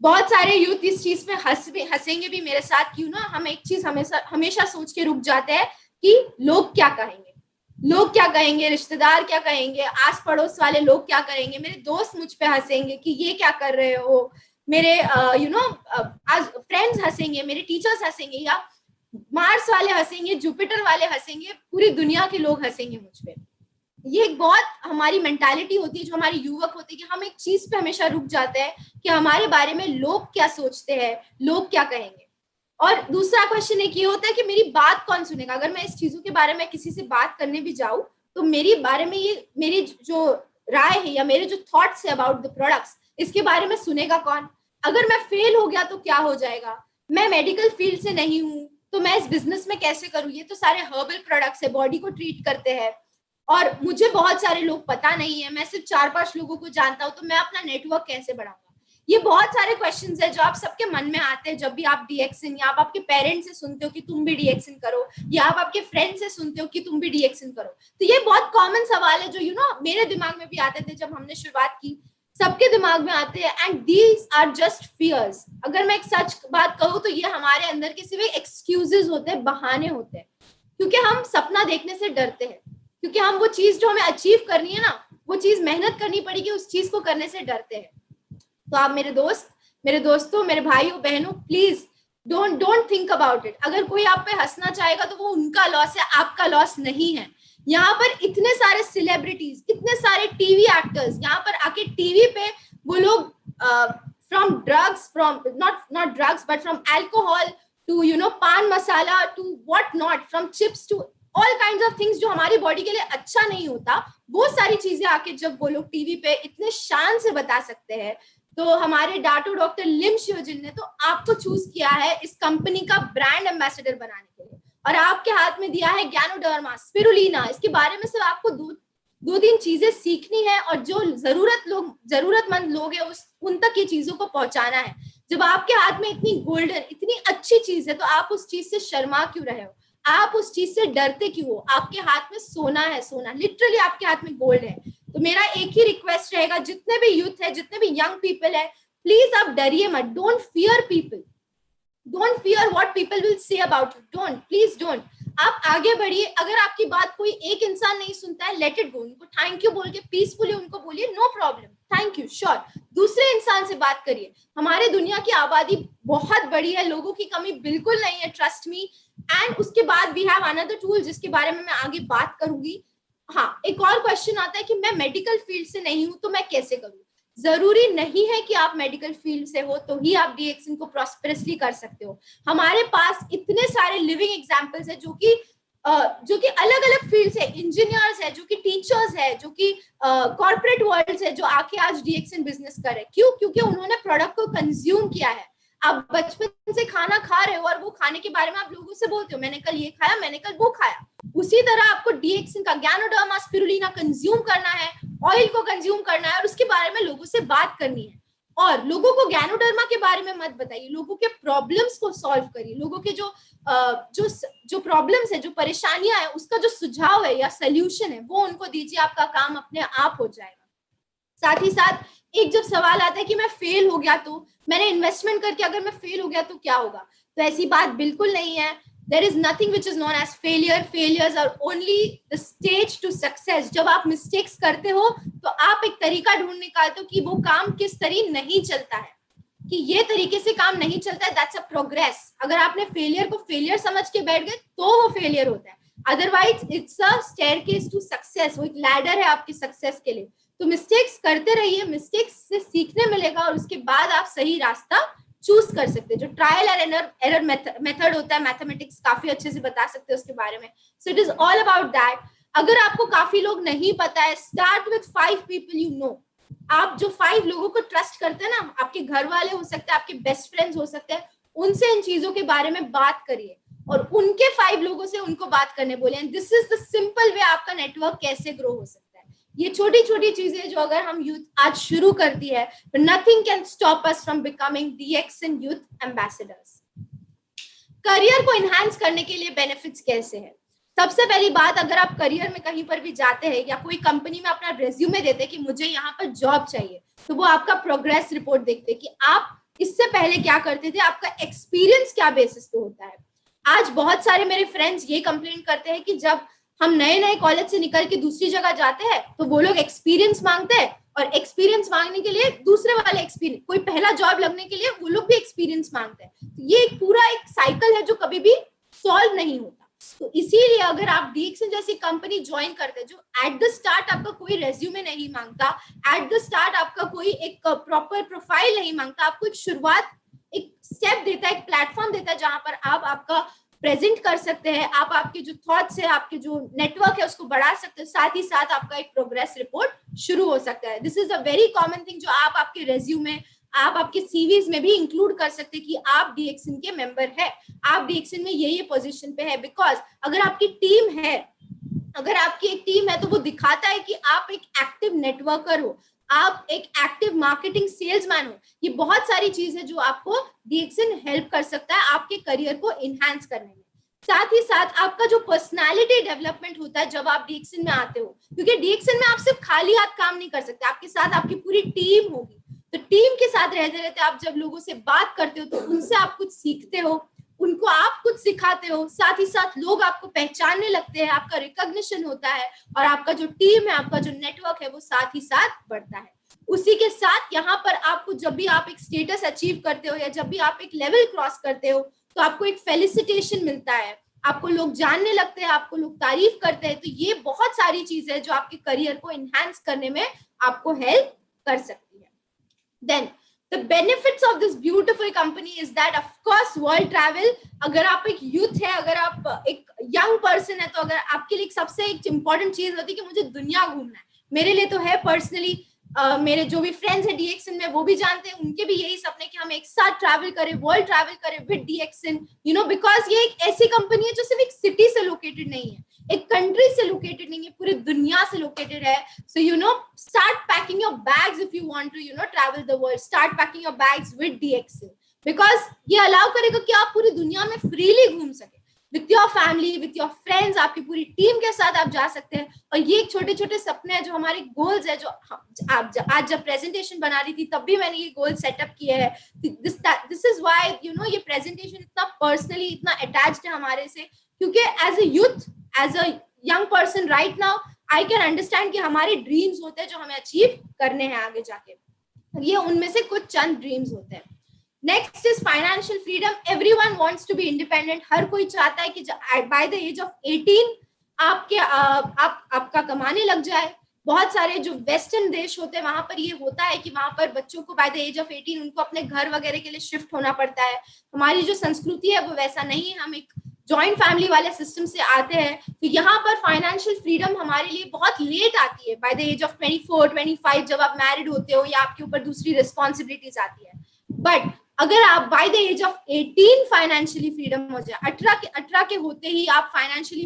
बहुत सारे यूथ इस चीज में हंसेंगे भी मेरे साथ, क्यों ना हम एक चीज हमेशा सोच के रुक जाते हैं कि लोग क्या कहेंगे, लोग क्या कहेंगे, रिश्तेदार क्या कहेंगे, आस पड़ोस वाले लोग क्या करेंगे, मेरे दोस्त मुझ पे हंसेंगे कि ये क्या कर रहे हो, मेरे फ्रेंड्स हंसेंगे, मेरे टीचर्स हंसेंगे, या मार्स वाले हंसेंगे, जुपिटर वाले हंसेंगे, पूरी दुनिया के लोग हंसेंगे मुझ पे। ये एक बहुत हमारी मेंटालिटी होती है जो हमारी युवक होती है कि हम एक चीज पे हमेशा रुक जाते हैं कि हमारे बारे में लोग क्या सोचते हैं, लोग क्या कहेंगे। और दूसरा क्वेश्चन एक ये होता है कि मेरी बात कौन सुनेगा? अगर मैं इस चीजों के बारे में किसी से बात करने भी जाऊं तो मेरी बारे में ये मेरी जो राय है या मेरे जो थॉट्स है अबाउट द प्रोडक्ट्स, इसके बारे में सुनेगा कौन? अगर मैं फेल हो गया तो क्या हो जाएगा? मैं मेडिकल फील्ड से नहीं हूं तो मैं इस बिजनेस में कैसे करूं? ये तो सारे हर्बल प्रोडक्ट्स है, बॉडी को ट्रीट करते हैं, और मुझे बहुत सारे लोग पता नहीं है, मैं सिर्फ 4-5 लोगों को जानता हूं, तो मैं अपना नेटवर्क कैसे बढ़ाऊंगा? ये बहुत सारे क्वेश्चंस है जो आप सबके मन में आते हैं जब भी आप डीएक्सन, या आप आपके पेरेंट्स से सुनते हो कि तुम भी डीएक्सन करो, या आप आपके फ्रेंड से सुनते हो कि तुम भी डीएक्सन करो। तो ये बहुत कॉमन सवाल है जो मेरे दिमाग में भी आते थे जब हमने शुरुआत की, सबके दिमाग में आते हैं, and these are just fears. अगर मैं एक सच बात कहूँ तो ये हमारे अंदर के सिर्फ एक्सक्यूजेस होते हैं, बहाने होते हैं, क्योंकि हम सपना देखने से डरते हैं, क्योंकि हम वो चीज जो हमें अचीव करनी है ना, वो चीज मेहनत करनी पड़ेगी, उस चीज को करने से डरते हैं। तो आप मेरे दोस्तों, मेरे भाइयों बहनों, please don't think about it. अगर कोई आप पे हंसना चाहेगा तो वो उनका लॉस है, आपका लॉस नहीं है। यहाँ पर इतने सारे सेलिब्रिटीज, इतने सारे टीवी एक्टर्स यहाँ पर आके टीवी पे वो लोग from drugs, from not drugs but from alcohol to paan masala to what not, from chips to all kind of things जो हमारी बॉडी के लिए अच्छा नहीं होता, वो सारी चीजें आके जब वो लोग टीवी पे इतने शान से बता सकते हैं, तो हमारे डाटो डॉक्टर लिम शियोजिन ने तो आपको चूज किया है इस कंपनी का ब्रांड एम्बेसडर बनाने के लिए, और आपके हाथ में दिया है गैनोडर्मा स्पिरुलिना। इसके बारे में सिर्फ आपको दो तीन चीजें सीखनी है, और जो जरूरतमंद लोग हैं उन तक ये चीजों को पहुंचाना है। जब आपके हाथ में इतनी गोल्डन, इतनी अच्छी चीज है, तो आप उस चीज से शर्मा क्यों रहे हो? आप उस चीज से डरते क्यों हो? आपके हाथ में सोना है, सोना लिटरली आपके हाथ में गोल्ड है। तो मेरा एक ही रिक्वेस्ट रहेगा, जितने भी यूथ है, जितने भी यंग पीपल है, प्लीज आप डरिए मत। Don't fear people, don't fear what people will say about you, don't, please don't. आप आगे बढ़िए। अगर आपकी बात कोई एक इंसान नहीं सुनता है, लेट इट गो, उनको थैंक यू बोल के पीसफुली उनको बोलिए, no problem, thank you, sure. दूसरे इंसान से बात करिए। हमारे दुनिया की आबादी बहुत बड़ी है, लोगों की कमी बिल्कुल नहीं है, ट्रस्ट मी। एंड उसके बाद वी हैव अनदर टूल जिसके बारे में मैं आगे बात करूंगी। हाँ, एक और क्वेश्चन आता है कि मैं मेडिकल फील्ड से नहीं हूं तो मैं कैसे करूं? जरूरी नहीं है कि आप मेडिकल फील्ड से हो तो ही आप डीएक्सन को प्रॉस्पेरसली कर सकते हो। हमारे पास इतने सारे लिविंग एग्जांपल्स है जो कि अलग अलग फील्ड से, इंजीनियर्स है, जो कि टीचर्स है, जो कि कॉर्पोरेट वर्ल्ड है, जो आके आज डीएक्सन बिजनेस कर रहे हैं। क्यों? क्योंकि उन्होंने प्रोडक्ट को कंज्यूम किया है। आप बचपन से खाना खा रहे हो और वो खाने के बारे में आप लोगों से बोलते हो, मैंने कल ये खाया, मैंने कल वो खाया। उसी तरह आपको डीएक्सन का गैनोडर्मा स्पिरुलिना कंज्यूम करना है, ऑयल को कंज्यूम करना है, और उसके बारे में लोगों से बात करनी है। और लोगों को गैनोडर्मा के बारे में मत बताइए, लोगों के प्रॉब्लम्स को सॉल्व करिए। लोगों के जो प्रॉब्लम्स है, जो परेशानियां है, उसका जो सुझाव है या सोल्यूशन है, वो उनको दीजिए। आपका काम अपने आप हो जाएगा। साथ ही साथ एक जब सवाल आता है कि मैं फेल हो गया तो, मैंने इन्वेस्टमेंट करके अगर मैं फेल हो गया तो क्या होगा, तो ऐसी बात बिल्कुल नहीं है। There is nothing which is known as failure. Failures are only the stage to success. जब आप मिस्टेक्स करते हो तो आप एक तरीका ढूंढ निकालते हो कि वो काम किस तरह नहीं चलता है, कि ये तरीके से काम नहीं चलता है, that's a progress. अगर आपने फेलियर को फेलियर समझ के बैठ गए तो वो फेलियर होता है, otherwise it's a staircase to success. वो एक लैडर है आपकी सक्सेस के लिए। तो मिस्टेक्स करते रहिए, मिस्टेक्स से सीखने मिलेगा और उसके बाद आप सही रास्ता चूज कर सकते हैं। जो ट्रायल एंड एरर मेथड होता है, मैथमेटिक्स काफी अच्छे से बता सकते हैं उसके बारे में। So it is all about that. अगर आपको काफी लोग नहीं पता है, start with 5 people you know. आप जो 5 लोगों को ट्रस्ट करते हैं ना, आपके घर वाले हो सकते हैं, आपके बेस्ट फ्रेंड्स हो सकते हैं, उनसे इन चीजों के बारे में बात करिए और उनके 5 लोगों से उनको बात करने बोले। And this is the simple way आपका नेटवर्क कैसे ग्रो हो सकता है। ये छोटी छोटी चीजें जो अगर हम यूथ आज शुरू करती है, nothing can stop us from becoming DXN youth ambassadors. Career को इनहांस करने के लिए बेनिफिट्स कैसे हैं? सबसे पहली बात, अगर आप करियर में कहीं पर भी जाते हैं या कोई कंपनी में अपना रेज्यूमे देते हैं कि मुझे यहाँ पर जॉब चाहिए, तो वो आपका प्रोग्रेस रिपोर्ट देखते हैं कि आप इससे पहले क्या करते थे, आपका एक्सपीरियंस क्या बेसिस पे होता है। आज बहुत सारे मेरे फ्रेंड्स ये कंप्लेन करते हैं कि जब हम नए नए कॉलेज से निकल के दूसरी जगह जाते हैं तो वो लोग एक्सपीरियंस मांगते हैं, और एक्सपीरियंस मांगने के लिए दूसरे वाले एक्सपीरियंस, कोई पहला जॉब लगने के लिए वो लोग भी एक्सपीरियंस मांगते हैं। तो ये एक पूरा एक साइकिल है जो कभी भी सॉल्व नहीं होता। तो इसीलिए अगर आप DXN जैसी कंपनी ज्वाइन करते हैं जो एट द स्टार्ट आपका कोई रेज्यूमे नहीं मांगता, एट द स्टार्ट आपका कोई एक प्रॉपर प्रोफाइल नहीं मांगता, आपको एक शुरुआत, एक स्टेप देता है, एक प्लेटफॉर्म देता है जहां पर आप आपका प्रेजेंट कर सकते हैं, आप आपके जो थॉट्स है, आपके जो नेटवर्क है उसको बढ़ा सकते हैं, साथ ही साथ आपका एक प्रोग्रेस रिपोर्ट शुरू हो सकता है। This is a very common thing जो आप आपके रेज्यूमे, आप आपके सीवीज में भी इंक्लूड कर सकते हैं कि आप DXN के मेंबर है, आप DXN में ये पोजीशन पे है। बिकॉज अगर आपकी टीम है, अगर आपकी एक टीम है तो वो दिखाता है कि आप एक एक्टिव नेटवर्कर हो, आप एक एक्टिव मार्केटिंग सेल्समैन हो। ये बहुत सारी चीज है जो आपको DXN हेल्प कर सकता है आपके करियर को इनहैंस करने में। साथ ही साथ आपका जो पर्सनालिटी डेवलपमेंट होता है जब आप DXN में आते हो, क्योंकि DXN में आप सिर्फ खाली हाथ काम नहीं कर सकते, आपके साथ आपकी पूरी टीम होगी। तो टीम के साथ रहते रहते आप जब लोगों से बात करते हो तो उनसे आप कुछ सीखते हो, उनको आप कुछ सिखाते हो, साथ ही साथ लोग आपको पहचानने लगते हैं, आपका रिकॉग्निशन होता है, और आपका जो टीम है, आपका जो नेटवर्क है वो साथ ही साथ बढ़ता है। उसी के साथ यहाँ पर आपको जब भी आप एक स्टेटस अचीव करते हो या जब भी आप एक लेवल क्रॉस करते हो तो आपको एक फेलिसिटेशन मिलता है, आपको लोग जानने लगते हैं, आपको लोग तारीफ करते हैं। तो ये बहुत सारी चीजें है जो आपके करियर को इनहैंस करने में आपको हेल्प कर सकती है। Then the benefits of this beautiful company is that of course world travel. अगर आप एक यूथ है, अगर आप एक यंग पर्सन है, तो अगर आपके लिए सबसे एक इम्पोर्टेंट चीज होती है कि मुझे दुनिया घूमना है, मेरे लिए तो है पर्सनली, मेरे जो भी फ्रेंड्स है DXN में वो भी जानते हैं, उनके भी यही सपने कि हम एक साथ ट्रैवल करें, वर्ल्ड ट्रैवल करें with DXN, you know, because ये एक ऐसी कंपनी है जो सिर्फ एक सिटी से लोकेटेड नहीं है, एक कंट्री से लोकेटेड नहीं है, पूरी दुनिया से लोकेटेड है। So you know, start packing your bags if you want to, you know, travel the world, start packing your bags with DXN, because ये अलाउ करेगा कि आप पूरी दुनिया में फ्रीली घूम सके with your family, with your friends, आपकी पूरी टीम के साथ आप जा सकते हैं। और ये छोटे छोटे सपने हैं जो हमारे गोल्स है, जो आप आज जब प्रेजेंटेशन बना रही थी तब भी मैंने ये गोल सेटअप किए हैं। This is why you know ये प्रेजेंटेशन इतना पर्सनली, इतना अटैच्ड है हमारे से, क्योंकि as a youth, as a young person right now I can understand कि हमारे ड्रीम्स होते हैं जो हमें अचीव करने हैं आगे जाके। ये उनमें से कुछ चंद ड्रीम्स होते हैं। Next is financial freedom. Everyone wants to be independent. हर कोई चाहता है कि बाय द एज ऑफ 18 आपका कमाने लग जाए। बहुत सारे जो वेस्टर्न देश होते हैं वहां पर ये होता है कि वहां पर बच्चों को बाय द एज ऑफ 18 उनको अपने घर वगैरह के लिए शिफ्ट होना पड़ता है। हमारी जो संस्कृति है वो वैसा नहीं है, हम एक जॉइंट फैमिली वाले सिस्टम से आते हैं। तो यहाँ पर फाइनेंशियल फ्रीडम हमारे लिए बहुत लेट आती है, बाय द एज ऑफ 24, 25 जब आप मैरिड होते हो या आपके ऊपर दूसरी रिस्पॉन्सिबिलिटीज आती है। बट अगर आप by the age of 18 financially freedom हो जाए, 18 के होते ही आप फाइनेंशियली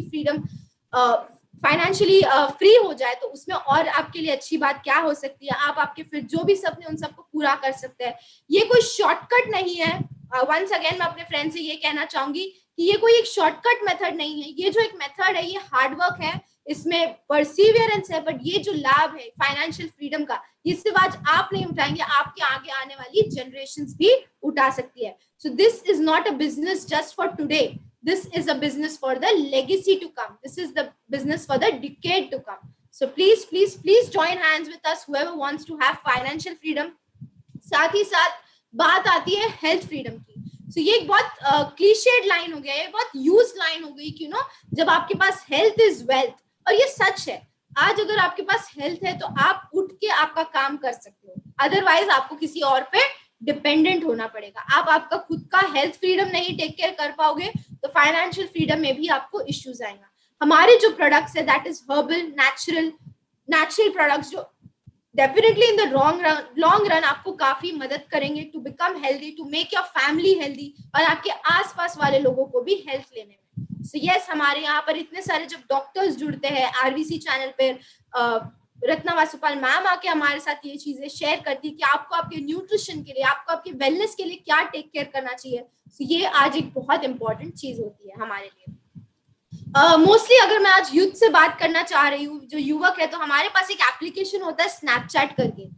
फ्री हो जाए, तो उसमें और आपके लिए अच्छी बात क्या हो सकती है। आप आपके फिर जो भी सपने उन सबको पूरा कर सकते हैं। ये कोई शॉर्टकट नहीं है। वंस अगेन मैं अपने फ्रेंड से ये कहना चाहूंगी कि ये कोई एक शॉर्टकट मेथड नहीं है। ये जो एक मेथड है ये हार्डवर्क है, इसमें परसिवियरेंस है, बट ये जो लाभ है फाइनेंशियल फ्रीडम का, ये सिर्फ आज आप नहीं उठाएंगे, आपके आगे आने वाली जनरेशंस भी उठा सकती है। So this is not a business just for today, this is a business for the legacy to come, this is the business for the decade to come. So please please please join hands with us whoever wants to have financial freedom। साथ ही साथ बात आती है हेल्थ फ्रीडम की। So, ये एक बहुत क्लीशेड लाइन हो गया, ये बहुत यूज लाइन हो गई कि नो, जब आपके पास हेल्थ इज वेल्थ, और ये सच है। आज अगर आपके पास हेल्थ है तो आप उठ के आपका काम कर सकते हो, अदरवाइज आपको किसी और पे डिपेंडेंट होना पड़ेगा। आप आपका खुद का हेल्थ फ्रीडम नहीं टेक केयर कर पाओगे तो फाइनेंशियल फ्रीडम में भी आपको इश्यूज आएगा। हमारे जो प्रोडक्ट्स है that is herbal, natural products, जो definitely in the long run आपको काफी मदद करेंगे to become healthy, to make your family healthy, और आपके आसपास वाले लोगों को भी हेल्थ लेने में। सो यस, हमारे यहाँ पर इतने सारे जब डॉक्टर्स जुड़ते हैं RVC चैनल पर, रत्ना वासुपाल मैम आके हमारे साथ ये चीजें शेयर करती है कि आपको आपके न्यूट्रिशन के लिए, आपको आपके वेलनेस के लिए क्या टेक केयर करना चाहिए। तो ये आज एक बहुत इंपॉर्टेंट चीज होती है हमारे लिए। मोस्टली अगर मैं आज यूथ से बात करना चाह रही हूँ, जो युवक है, तो हमारे पास एक एप्लीकेशन होता है स्नैपचैट करके,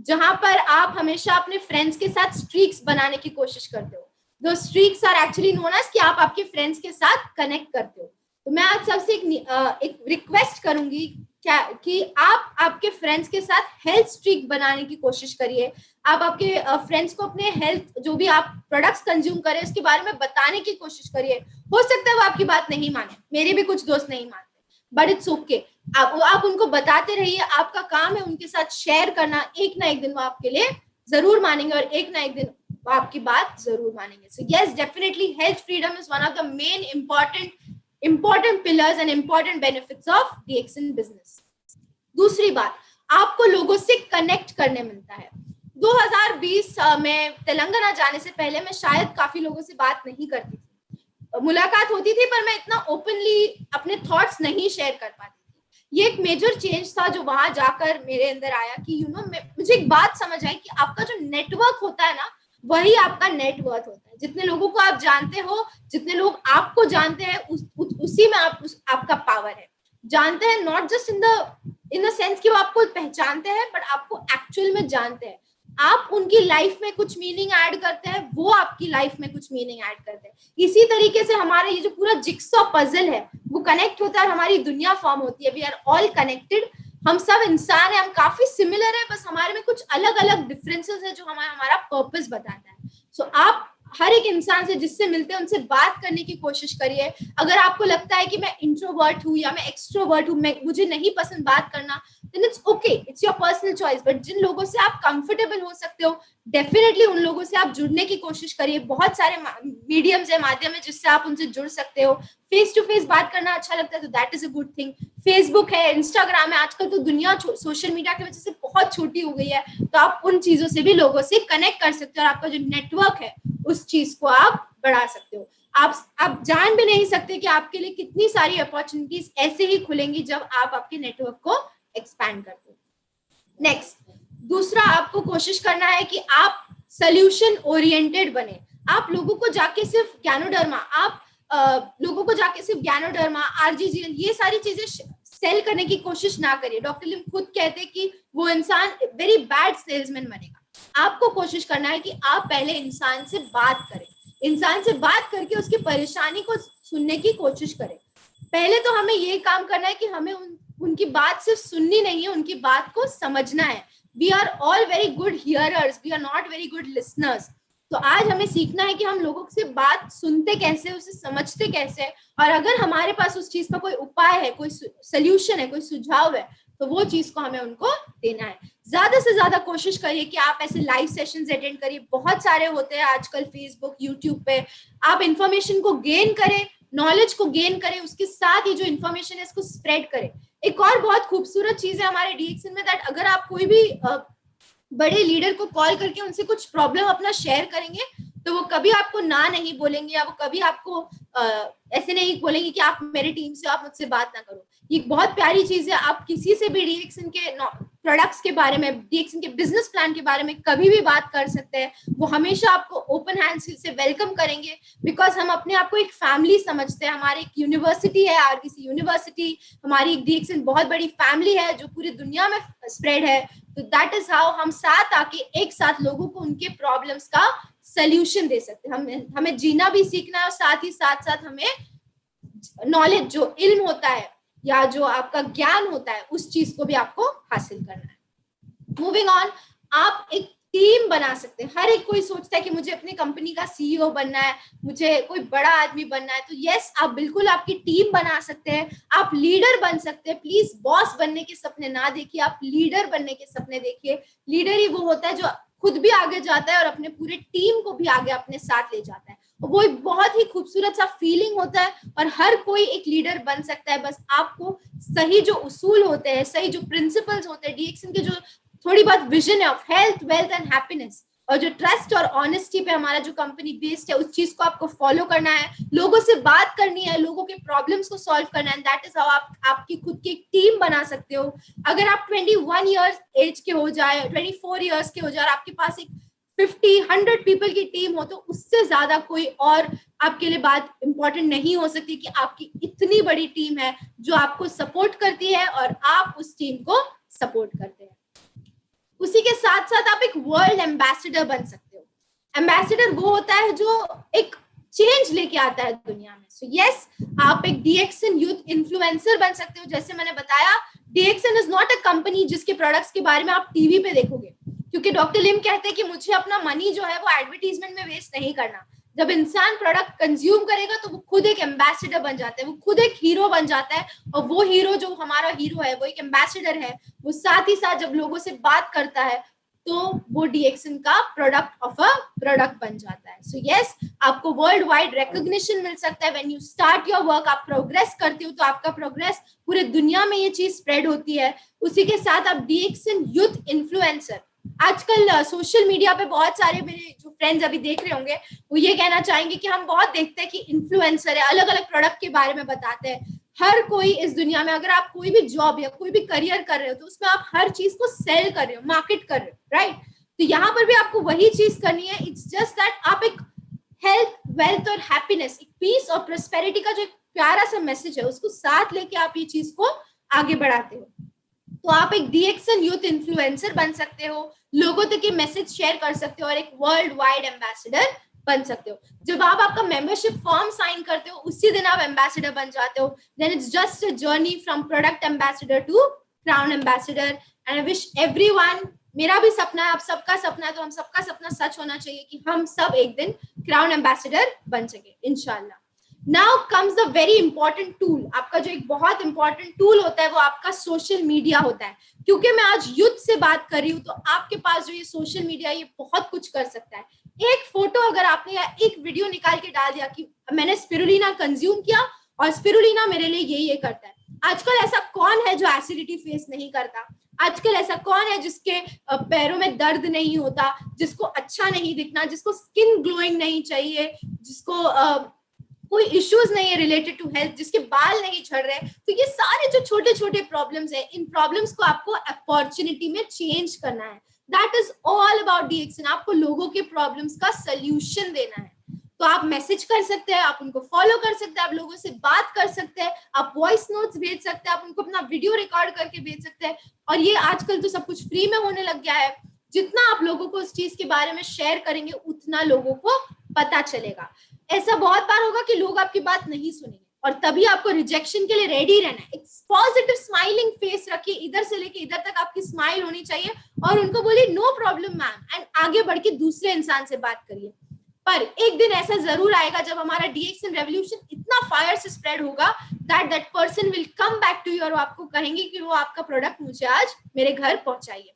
जहां पर आप हमेशा अपने फ्रेंड्स के साथ स्ट्रीक्स बनाने की कोशिश करते हो। दो streaks are actually known as कि आप आपके फ्रेंड्स के साथ कनेक्ट करते हो। तो मैं आज सबसे एक रिक्वेस्ट करूंगी क्या कि आप आपके फ्रेंड्स के साथ हेल्थ स्ट्रीक बनाने की कोशिश करिए। आप आपके फ्रेंड्स को अपने हेल्थ, जो भी आप प्रोडक्ट्स कंज्यूम करें, उसके बारे में बताने की कोशिश करिए। हो सकता है वो आपकी बात नहीं माने, मेरे भी कुछ दोस्त नहीं मानते, बट इट्स ओके। आप उनको बताते रहिए, आपका काम है उनके साथ शेयर करना। एक ना एक दिन वो आपके लिए जरूर मानेंगे और एक ना एक दिन वो आपकी बात जरूर मानेंगे। सो yes, definitely health freedom is one of the main important pillars and important benefits of DXN business. दूसरी बात, आपको लोगों से कनेक्ट करने मिलता है। 2020 में तेलंगाना जाने से पहले मैं शायद काफी लोगों से बात नहीं करती थी, मुलाकात होती थी पर मैं इतना ओपनली अपने थॉट्स नहीं शेयर कर पाती थी। ये एक मेजर चेंज था जो वहां जाकर मेरे अंदर आया कि मुझे एक बात समझ आई कि आपका जो नेटवर्क होता है ना, वही आपका नेटवर्थ होता है। जितने लोगों को आप जानते हो, जितने लोग आपको जानते हैं, उसी में आपका पावर है। जानते हैं not just in the sense कि वो आपको पहचानते हैं, बट आपको एक्चुअल में जानते हैं। आप उनकी लाइफ में कुछ मीनिंग ऐड करते हैं, वो आपकी लाइफ में कुछ मीनिंग ऐड करते हैं। इसी तरीके से हमारा ये जो पूरा जिक्सॉ पजल है वो कनेक्ट होता है और हमारी दुनिया फॉर्म होती है। वी आर ऑल कनेक्टेड, हम सब इंसान हैं, हम काफी सिमिलर है, बस हमारे में कुछ अलग अलग डिफरेंसेस है जो हमारा पर्पस बताता है। सो आप हर एक इंसान से जिससे मिलते हैं उनसे बात करने की कोशिश करिए। अगर आपको लगता है कि मैं इंट्रोवर्ट हूँ या मैं एक्सट्रोवर्ट हूँ, मुझे नहीं पसंद बात करना, then it's okay, it's your personal choice। But जिन लोगों से आप कंफर्टेबल हो सकते हो, डेफिनेटली उन लोगों से आप जुड़ने की कोशिश करिए। बहुत सारे मीडियम्स है, माध्यम है जिससे आप उनसे जुड़ सकते हो। फेस टू फेस बात करना अच्छा लगता है तो that is a good thing. Facebook है, इंस्टाग्राम है, आजकल तो दुनिया सोशल मीडिया की वजह से बहुत छोटी हो गई है, तो आप उन चीजों से भी लोगों से कनेक्ट कर सकते हो और आपका जो नेटवर्क है उस चीज को आप बढ़ा सकते हो। आप जान भी नहीं सकते कि आपके लिए कितनी सारी अपॉर्चुनिटीज ऐसे ही खुलेंगी जब आप आपके नेटवर्क को एक्सपैंड करते हो। नेक्स्ट, दूसरा, आपको कोशिश करना है कि आप सोल्यूशन ओरिएंटेड बने। आप लोगों को जाके सिर्फ ज्ञानोडर्मा, आरजीजीएल, ये सारी चीजें सेल करने की कोशिश ना करिए। डॉक्टर लिम खुद कहते हैं कि वो इंसान वेरी बैड सेल्समैन बनेगा। आपको कोशिश करना है कि आप पहले इंसान से बात करें, इंसान से बात करके उसकी परेशानी को सुनने की कोशिश करें। पहले तो हमें ये काम करना है कि हमें उनकी बात सिर्फ सुननी नहीं है, उनकी बात को समझना है। We are all very good hearers, we are not very good listeners. तो आज हमें सीखना है कि हम लोगों से बात सुनते कैसे, उसे समझते कैसे, और अगर हमारे पास उस चीज का कोई उपाय है, कोई सोल्यूशन है, कोई सुझाव है, तो वो चीज को हमें उनको देना है। ज्यादा से ज्यादा कोशिश करिए कि आप ऐसे लाइव सेशंस अटेंड करिए। बहुत सारे होते हैं आजकल फेसबुक, यूट्यूब पे। आप इंफॉर्मेशन को गेन करें, नॉलेज को गेन करें, उसके साथ ही जो इन्फॉर्मेशन है इसको स्प्रेड करें। एक और बहुत खूबसूरत चीज है हमारे डीएक्सन में, दैट अगर आप कोई भी बड़े लीडर को कॉल करके उनसे कुछ प्रॉब्लम अपना शेयर करेंगे तो वो कभी आपको ना नहीं बोलेंगे, या वो कभी आपको ऐसे नहीं बोलेंगे कि आप मेरे टीम से, आप मुझसे बात ना करो। ये बहुत प्यारी चीज है। आप किसी से भी डीएक्सन के प्रोडक्ट्स के बारे में, डीएक्सन के बिजनेस प्लान के बारे में कभी भी बात कर सकते हैं। वो हमेशा आपको ओपन हैंड से वेलकम करेंगे, बिकॉज हम अपने आप को एक फैमिली समझते हैं। हमारी एक यूनिवर्सिटी है, आरबीसी यूनिवर्सिटी, हमारी डीएक्सन बहुत बड़ी फैमिली है जो पूरी दुनिया में स्प्रेड है। तो दैट इज हाउ हम साथ आके एक साथ लोगों को उनके प्रॉब्लम्स का सोल्यूशन दे सकते हैं। हमें जीना भी सीखना है और साथ ही साथ हमें नॉलेज, जो इल्म होता है या जो आपका ज्ञान होता है, उस चीज को भी आपको हासिल करना है। मूविंग ऑन, आप एक टीम बना सकते हैं। हर एक कोई सोचता है कि मुझे अपनी कंपनी का सीईओ बनना है, मुझे कोई बड़ा आदमी बनना है। तो यस, आप बिल्कुल आपकी टीम बना सकते हैं, आप लीडर बन सकते हैं। प्लीज बॉस बनने के सपने ना देखिए, आप लीडर बनने के सपने देखिए। लीडर ही वो होता है जो खुद भी आगे जाता है और अपने पूरे टीम को भी आगे अपने साथ ले जाता है। वो एक बहुत ही खूबसूरत सा फीलिंग होता है और हर कोई एक लीडर बन सकता है। बस आपको सही जो उसूल होते हैं, सही जो प्रिंसिपल्स होते हैं, डीएक्सन के जो थोड़ी बहुत विजन है of health, wealth and happiness, और जो ट्रस्ट और ऑनेस्टी पे हमारा जो कंपनी बेस्ड है, उस चीज को आपको फॉलो करना है, लोगों से बात करनी है, लोगों के प्रॉब्लम्स को सॉल्व करना है। दैट इज हाउ आप आपकी खुद की एक टीम बना सकते हो। अगर आप 21 इयर्स एज के हो जाए, 24 इयर्स के हो जाए, और आपके पास एक 50-100 पीपल की टीम हो, तो उससे ज्यादा कोई और आपके लिए बात इंपॉर्टेंट नहीं हो सकती कि आपकी इतनी बड़ी टीम है जो आपको सपोर्ट करती है और आप उस टीम को सपोर्ट करते हैं। उसी के साथ साथ आप एक वर्ल्ड एम्बेसडर बन सकते हो। एम्बेसडर वो होता है जो एक चेंज लेके आता है दुनिया में। सो यस, आप एक डीएक्सन यूथ इन्फ्लुएंसर बन सकते हो। जैसे मैंने बताया, डीएक्सन इज नॉट अ कंपनी जिसके प्रोडक्ट्स के बारे में आप टीवी पे देखोगे, क्योंकि डॉक्टर लिम कहते हैं कि मुझे अपना मनी जो है वो एडवर्टीजमेंट में वेस्ट नहीं करना। जब इंसान प्रोडक्ट कंज्यूम करेगा तो वो खुद एक एम्बेसडर बन जाता है, वो खुद एक हीरो बन जाता है। और वो हीरो जो हमारा हीरो है वो एक एम्बेसडर है। वो साथ ही साथ जब लोगों से बात करता है तो वो डीएक्सन का प्रोडक्ट ऑफ अ प्रोडक्ट बन जाता है। सो यस, आपको वर्ल्ड वाइड रिकॉग्निशन मिल सकता है। When you start your work, आप प्रोग्रेस करते हो तो आपका प्रोग्रेस पूरे दुनिया में ये चीज स्प्रेड होती है। उसी के साथ आप डीएक्सन यूथ इन्फ्लुएंसर। आजकल सोशल मीडिया पे बहुत सारे मेरे जो फ्रेंड्स अभी देख रहे होंगे वो ये कहना चाहेंगे कि हम बहुत देखते हैं कि इन्फ्लुएंसर है, अलग अलग प्रोडक्ट के बारे में बताते हैं। हर कोई इस दुनिया में, अगर आप कोई भी जॉब या कोई भी करियर कर रहे हो तो उसमें आप हर चीज को सेल कर रहे हो, मार्केट कर रहे हो, राइट? तो यहाँ पर भी आपको वही चीज करनी है। इट्स जस्ट दैट आप एक हेल्थ, वेल्थ और हैप्पीनेस, एक पीस और प्रोस्पेरिटी का जो एक प्यारा सा मैसेज है उसको साथ लेके आप ये चीज को आगे बढ़ाते हो। तो आप एक डीएक्सन यूथ इन्फ्लुएंसर बन सकते हो, लोगों तक ये मैसेज शेयर कर सकते हो और एक वर्ल्ड वाइड एम्बेसडर बन सकते हो। जब आप आपका मेंबरशिप फॉर्म साइन करते हो उसी दिन आप एम्बेसडर बन जाते हो। Then it's just a journey from product ambassador to crown ambassador. And I wish everyone, मेरा भी सपना है, आप सबका सपना है, तो हम सबका सपना सच होना चाहिए कि हम सब एक दिन क्राउन एम्बेसडर बन सके, इंशाल्लाह। Now comes the very important tool. आपका जो एक बहुत इंपॉर्टेंट टूल होता है वो आपका सोशल मीडिया होता है। क्योंकि मैं आज यूथ से बात कर रही हूँ तो आपके पास जो ये सोशल मीडिया, ये बहुत कुछ कर सकता है। एक फोटो अगर आपने या एक वीडियो निकाल के डाल दिया कि मैंने स्पिरुलिना कंज्यूम किया और स्पिरुलिना मेरे लिए ये करता है। आजकल ऐसा कौन है जो एसिडिटी फेस नहीं करता? आजकल ऐसा कौन है जिसके पैरों में दर्द नहीं होता, जिसको अच्छा नहीं दिखना, जिसको स्किन ग्लोइंग नहीं चाहिए, जिसको कोई इश्यूज नहीं है रिलेटेड टू हेल्थ, जिसके बाल नहीं झड़ रहे? तो ये सारे जो छोटे छोटे प्रॉब्लम्स है, इन प्रॉब्लम्स को आपको अपॉर्चुनिटी में चेंज करना है। That is all about DXN. आपको लोगों के प्रॉब्लम्स का सोल्यूशन देना है। तो आप मैसेज कर सकते हैं, आप उनको फॉलो कर सकते हैं, आप लोगों से बात कर सकते हैं, आप वॉइस नोट्स भेज सकते हैं, आप उनको अपना वीडियो रिकॉर्ड करके भेज सकते हैं। और ये आजकल तो सब कुछ फ्री में होने लग गया है। जितना आप लोगों को उस चीज के बारे में शेयर करेंगे उतना लोगों को पता चलेगा। ऐसा बहुत बार होगा कि लोग आपकी बात नहीं सुनेंगे और तभी आपको रिजेक्शन के लिए रेडी रहना है। एक पॉजिटिव स्माइलिंग फेस रखिए, इधर से लेके इधर तक आपकी स्माइल होनी चाहिए और उनको बोलिए नो प्रॉब्लम मैम, एंड आगे बढ़ के दूसरे इंसान से बात करिए। पर एक दिन ऐसा जरूर आएगा जब हमारा डीएक्सन रेवोल्यूशन इतना फायर से स्प्रेड होगा that person will come back to you और आपको कहेंगे कि वो आपका प्रोडक्ट मुझे आज मेरे घर पहुंचाइए।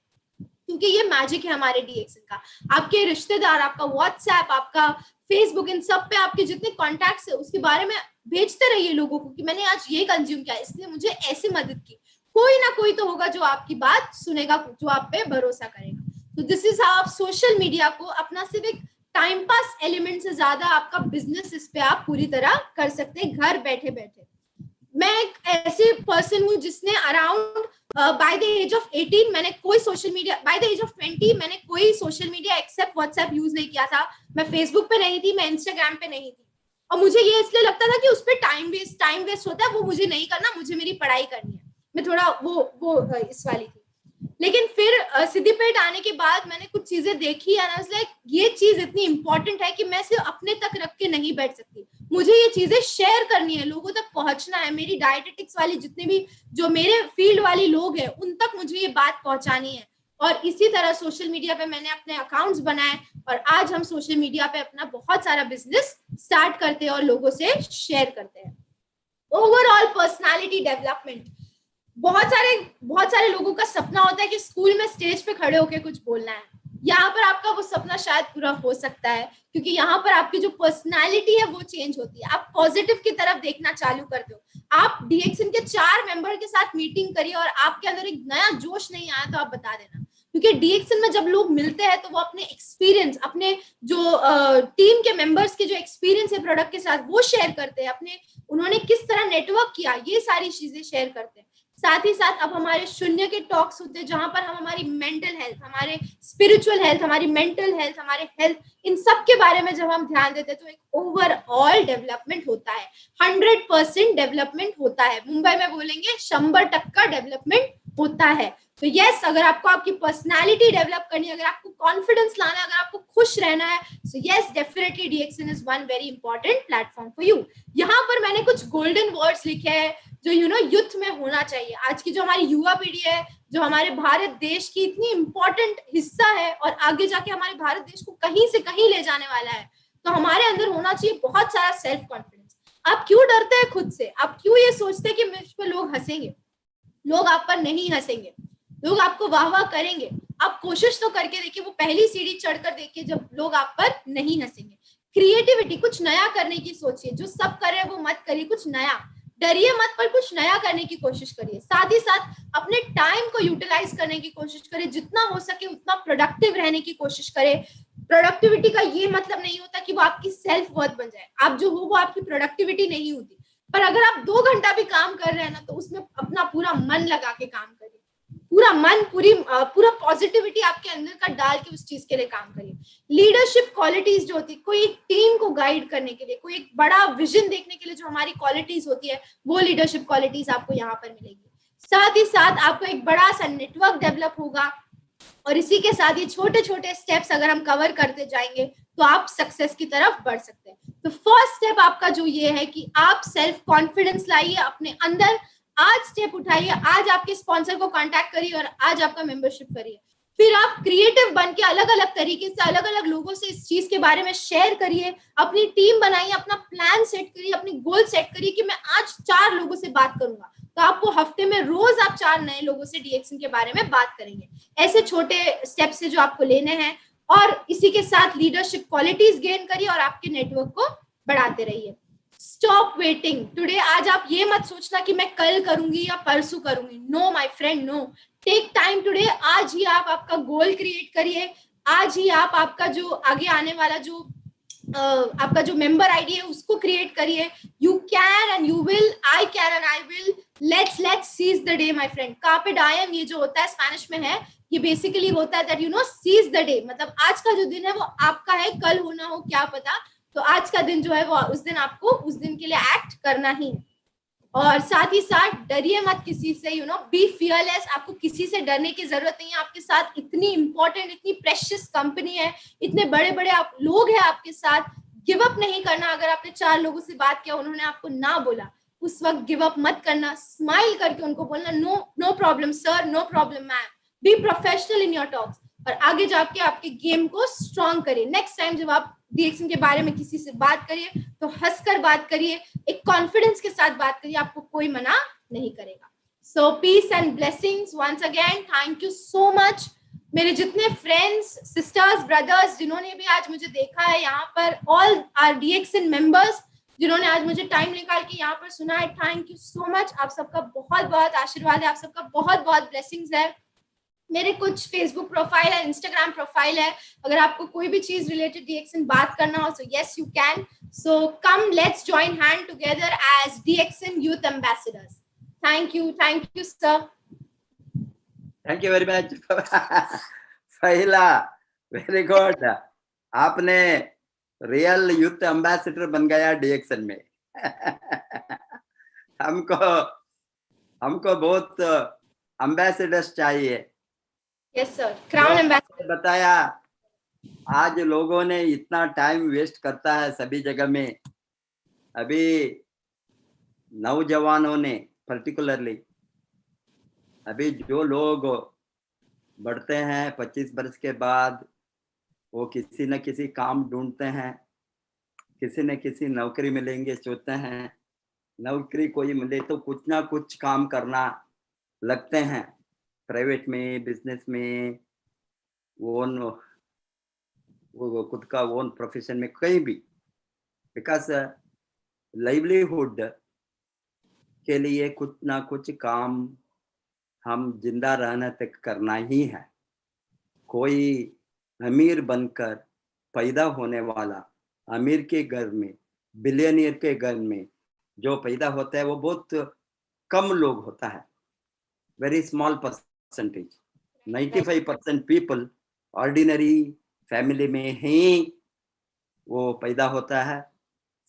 क्योंकि ये मैजिक है हमारे डीएक्सन का। आपके रिश्तेदार, आपका व्हाट्सएप, आपका फेसबुक, इन सब पे आपके जितने कॉन्टैक्ट्स है उसके बारे में भेजते रहिए लोगों को कि मैंने आज ये कंज्यूम किया, इसने मुझे ऐसी मदद की। कोई ना कोई तो होगा जो आपकी बात सुनेगा, जो आप पे भरोसा करेगा। तो दिस इज हाउ आप सोशल मीडिया को अपना सिर्फ एक टाइम पास एलिमेंट से ज्यादा आपका बिजनेस इस पे आप पूरी तरह कर सकते हैं घर बैठे बैठे। मैं एक ऐसे पर्सन हूँ जिसने around by the age of 18 मैंने कोई social media, by the age of 20 मैंने कोई social media except WhatsApp use नहीं किया था। मैं फेसबुक पे नहीं थी, मैं इंस्टाग्राम पे नहीं थी और मुझे ये इसलिए लगता था कि उस पर टाइम वेस्ट होता है, वो मुझे नहीं करना, मुझे मेरी पढ़ाई करनी है। मैं थोड़ा वो इस वाली थी। लेकिन फिर सिद्धिपेट आने के बाद मैंने कुछ चीजें देखी एंड लाइक ये चीज इतनी इंपॉर्टेंट है कि मैं सिर्फ अपने तक रख के नहीं बैठ सकती, मुझे ये चीजें शेयर करनी है, लोगों तक पहुंचना है। मेरी डायटेटिक्स वाली जितने भी जो मेरे फील्ड वाली लोग हैं उन तक मुझे ये बात पहुंचानी है। और इसी तरह सोशल मीडिया पे मैंने अपने अकाउंट्स बनाए और आज हम सोशल मीडिया पे अपना बहुत सारा बिजनेस स्टार्ट करते हैं और लोगों से शेयर करते हैं। ओवरऑल पर्सनालिटी डेवलपमेंट, बहुत सारे लोगों का सपना होता है कि स्कूल में स्टेज पे खड़े होकर कुछ बोलना है। यहाँ पर आपका वो सपना शायद पूरा हो सकता है क्योंकि यहाँ पर आपकी जो पर्सनालिटी है वो चेंज होती है। आप पॉजिटिव की तरफ देखना चालू करते हो। आप डीएक्सन के 4 मेंबर के साथ मीटिंग करिए और आपके अंदर एक नया जोश नहीं आया तो आप बता देना, क्योंकि डीएक्सन में जब लोग मिलते हैं तो वो अपने एक्सपीरियंस, अपने जो टीम के मेंबर्स के जो एक्सपीरियंस है प्रोडक्ट के साथ वो शेयर करते हैं, अपने उन्होंने किस तरह नेटवर्क किया ये सारी चीजें शेयर करते हैं। साथ ही साथ अब हमारे शून्य के टॉक्स होते हैं जहां पर हम हमारी मेंटल हेल्थ, हमारे स्पिरिचुअल हेल्थ, हमारी मेंटल हेल्थ, हमारे हेल्थ, इन सब के बारे में जब हम ध्यान देते हैं तो एक ओवरऑल डेवलपमेंट होता है, 100% डेवलपमेंट होता है। मुंबई में बोलेंगे 100% डेवलपमेंट होता है। तो यस, अगर आपको आपकी पर्सनालिटी डेवलप करनी है, अगर आपको कॉन्फिडेंस लाना है, अगर आपको खुश रहना है, so yes definitely DXN is one very important platform for you. यहाँ पर मैंने कुछ गोल्डन वर्ड्स लिखे हैं जो यूथ में होना चाहिए। आज की जो हमारी युवा पीढ़ी है, जो हमारे भारत देश की इतनी इंपॉर्टेंट हिस्सा है और आगे जाके हमारे भारत देश को कहीं से कहीं ले जाने वाला है, तो हमारे अंदर होना चाहिए बहुत सारा सेल्फ कॉन्फिडेंस। आप क्यों डरते हैं खुद से? आप क्यों ये सोचते हैं कि मुझ पर लोग हंसेंगे? लोग आप पर नहीं हंसेंगे, लोग आपको वाह वाह करेंगे। आप कोशिश तो करके देखिए, वो पहली सीढ़ी चढ़कर देखिए जब लोग आप पर नहीं हंसेंगे। क्रिएटिविटी, कुछ नया करने की सोचिए, जो सब कर रहे हैं वो मत करिए, कुछ नया, डरिए मत पर कुछ नया करने की कोशिश करिए। साथ ही साथ अपने टाइम को यूटिलाइज करने की कोशिश करें, जितना हो सके उतना प्रोडक्टिव रहने की कोशिश करें। प्रोडक्टिविटी का ये मतलब नहीं होता कि वो आपकी सेल्फ वर्थ बन जाए, आप जो हो वो आपकी प्रोडक्टिविटी नहीं होती। पर अगर आप 2 घंटा भी काम कर रहे हैं ना, तो उसमें अपना पूरा मन लगा के काम करिए, पूरा मन, पूरा पॉजिटिविटी आपके अंदर का डाल के उस चीज के लिए काम करिए। लीडरशिप क्वालिटीज जो होती है, कोई टीम को गाइड करने के लिए, कोई एक बड़ा विजन देखने के लिए जो हमारी क्वालिटीज होती है, वो लीडरशिप क्वालिटीज आपको यहाँ पर मिलेगी। साथ ही साथ आपको एक बड़ा सा नेटवर्क डेवलप होगा, और इसी के साथ ये छोटे छोटे स्टेप्स अगर हम कवर करते जाएंगे तो आप सक्सेस की तरफ बढ़ सकते हैं। तो फर्स्ट स्टेप आपका जो ये है कि आप सेल्फ कॉन्फिडेंस लाइए अपने अंदर, आज स्टेप उठाइए, आज आपके स्पॉन्सर को कांटेक्ट करिए और आज आपका मेंबरशिप करिए। फिर आप क्रिएटिव बन के अलग अलग तरीके से अलग अलग लोगों से इस चीज के बारे में शेयर करिए, अपनी टीम बनाइए, अपना प्लान सेट करिए, अपनी गोल सेट करिए कि मैं आज 4 लोगों से बात करूंगा। तो आपको हफ्ते में रोज आप 4 नए लोगों से डीएक्सन के बारे में बात करेंगे। ऐसे छोटे स्टेप्स से जो आपको लेने हैं, और इसी के साथ लीडरशिप क्वालिटीज गेन करिए और आपके नेटवर्क को बढ़ाते रहिए। Stop waiting today. आज आप ये मत सोचना कि मैं कल करूंगी या परसों करूंगी। No my friend, no. Take time today. आज ही आप आपका गोल क्रिएट करिए, आज ही आप आपका जो आगे आने वाला जो आपका जो मेंबर आईडी है उसको क्रिएट करिए। You can and you will, I can and I will, let's seize the day my friend. Carpe diem ये जो होता है स्पेनिश में है, ये बेसिकली होता है दैट सीज द डे, मतलब आज का जो दिन है वो आपका है, कल होना हो क्या पता। तो आज का दिन जो है वो उस दिन आपको उस दिन के लिए एक्ट करना ही। और साथ ही साथ डरिए मत किसी से, बी फियरलेस। आपको किसी से डरने की जरूरत नहीं है। आपके साथ इतनी इंपॉर्टेंट, इतनी प्रेशियस कंपनी है, इतने बड़े बड़े आप लोग हैं आपके साथ। गिव अप नहीं करना। अगर आपने 4 लोगों से बात किया, उन्होंने आपको ना बोला, उस वक्त गिव अप मत करना। स्माइल करके उनको बोलना, no problem sir, no problem ma'am. Be professional in your talks, और आगे जाके आपके गेम को स्ट्रॉन्ग करिए। नेक्स्ट टाइम जब आप डीएक्सन के बारे में किसी से बात करिए तो हंसकर बात करिए, एक कॉन्फिडेंस के साथ बात करिए, आपको कोई मना नहीं करेगा। So peace and blessings once again. Thank you so much मेरे जितने फ्रेंड्स, सिस्टर्स, ब्रदर्स जिन्होंने भी आज मुझे देखा है यहाँ पर, ऑल आर डीएक्सन मेंबर्स जिन्होंने आज मुझे टाइम निकाल के यहाँ पर सुना है, थैंक यू सो मच। आप सबका बहुत बहुत आशीर्वाद है, आप सबका बहुत बहुत ब्लेसिंग्स है। मेरे कुछ फेसबुक प्रोफाइल है, इंस्टाग्राम प्रोफाइल है, अगर आपको कोई भी चीज रिलेटेड डीएक्सन बात करना हो, so yes you can. So come, let's join hand together as DXN youth ambassadors. Thank you sir. Thank you very much. पहला, वेरी गुड। आपने रियल यूथ एम्बेसडर बन गया डीएक्सन में। हमको बहुत एम्बेसडर्स चाहिए। Yes sir, crown ambassador. बताया, आज लोगों ने इतना टाइम वेस्ट करता है सभी जगह में। अभी नौजवानों ने पर्टिकुलरली, अभी जो लोग बढ़ते हैं 25 वर्ष के बाद, वो किसी न किसी काम ढूंढते हैं, किसी न किसी नौकरी मिलेंगे सोचते हैं, नौकरी कोई मिले तो कुछ ना कुछ काम करना लगते हैं, प्राइवेट में, बिजनेस में, वो खुद का ओन प्रोफेशन में, कहीं भी। बिकॉज लाइवलीहुड के लिए कुछ ना कुछ काम हम जिंदा रहने तक करना ही है। कोई अमीर बनकर पैदा होने वाला अमीर के घर में, बिलियनियर के घर में जो पैदा होता है वो बहुत कम लोग होता है, very small percentage. 95% people ordinary family में ही वो पैदा होता है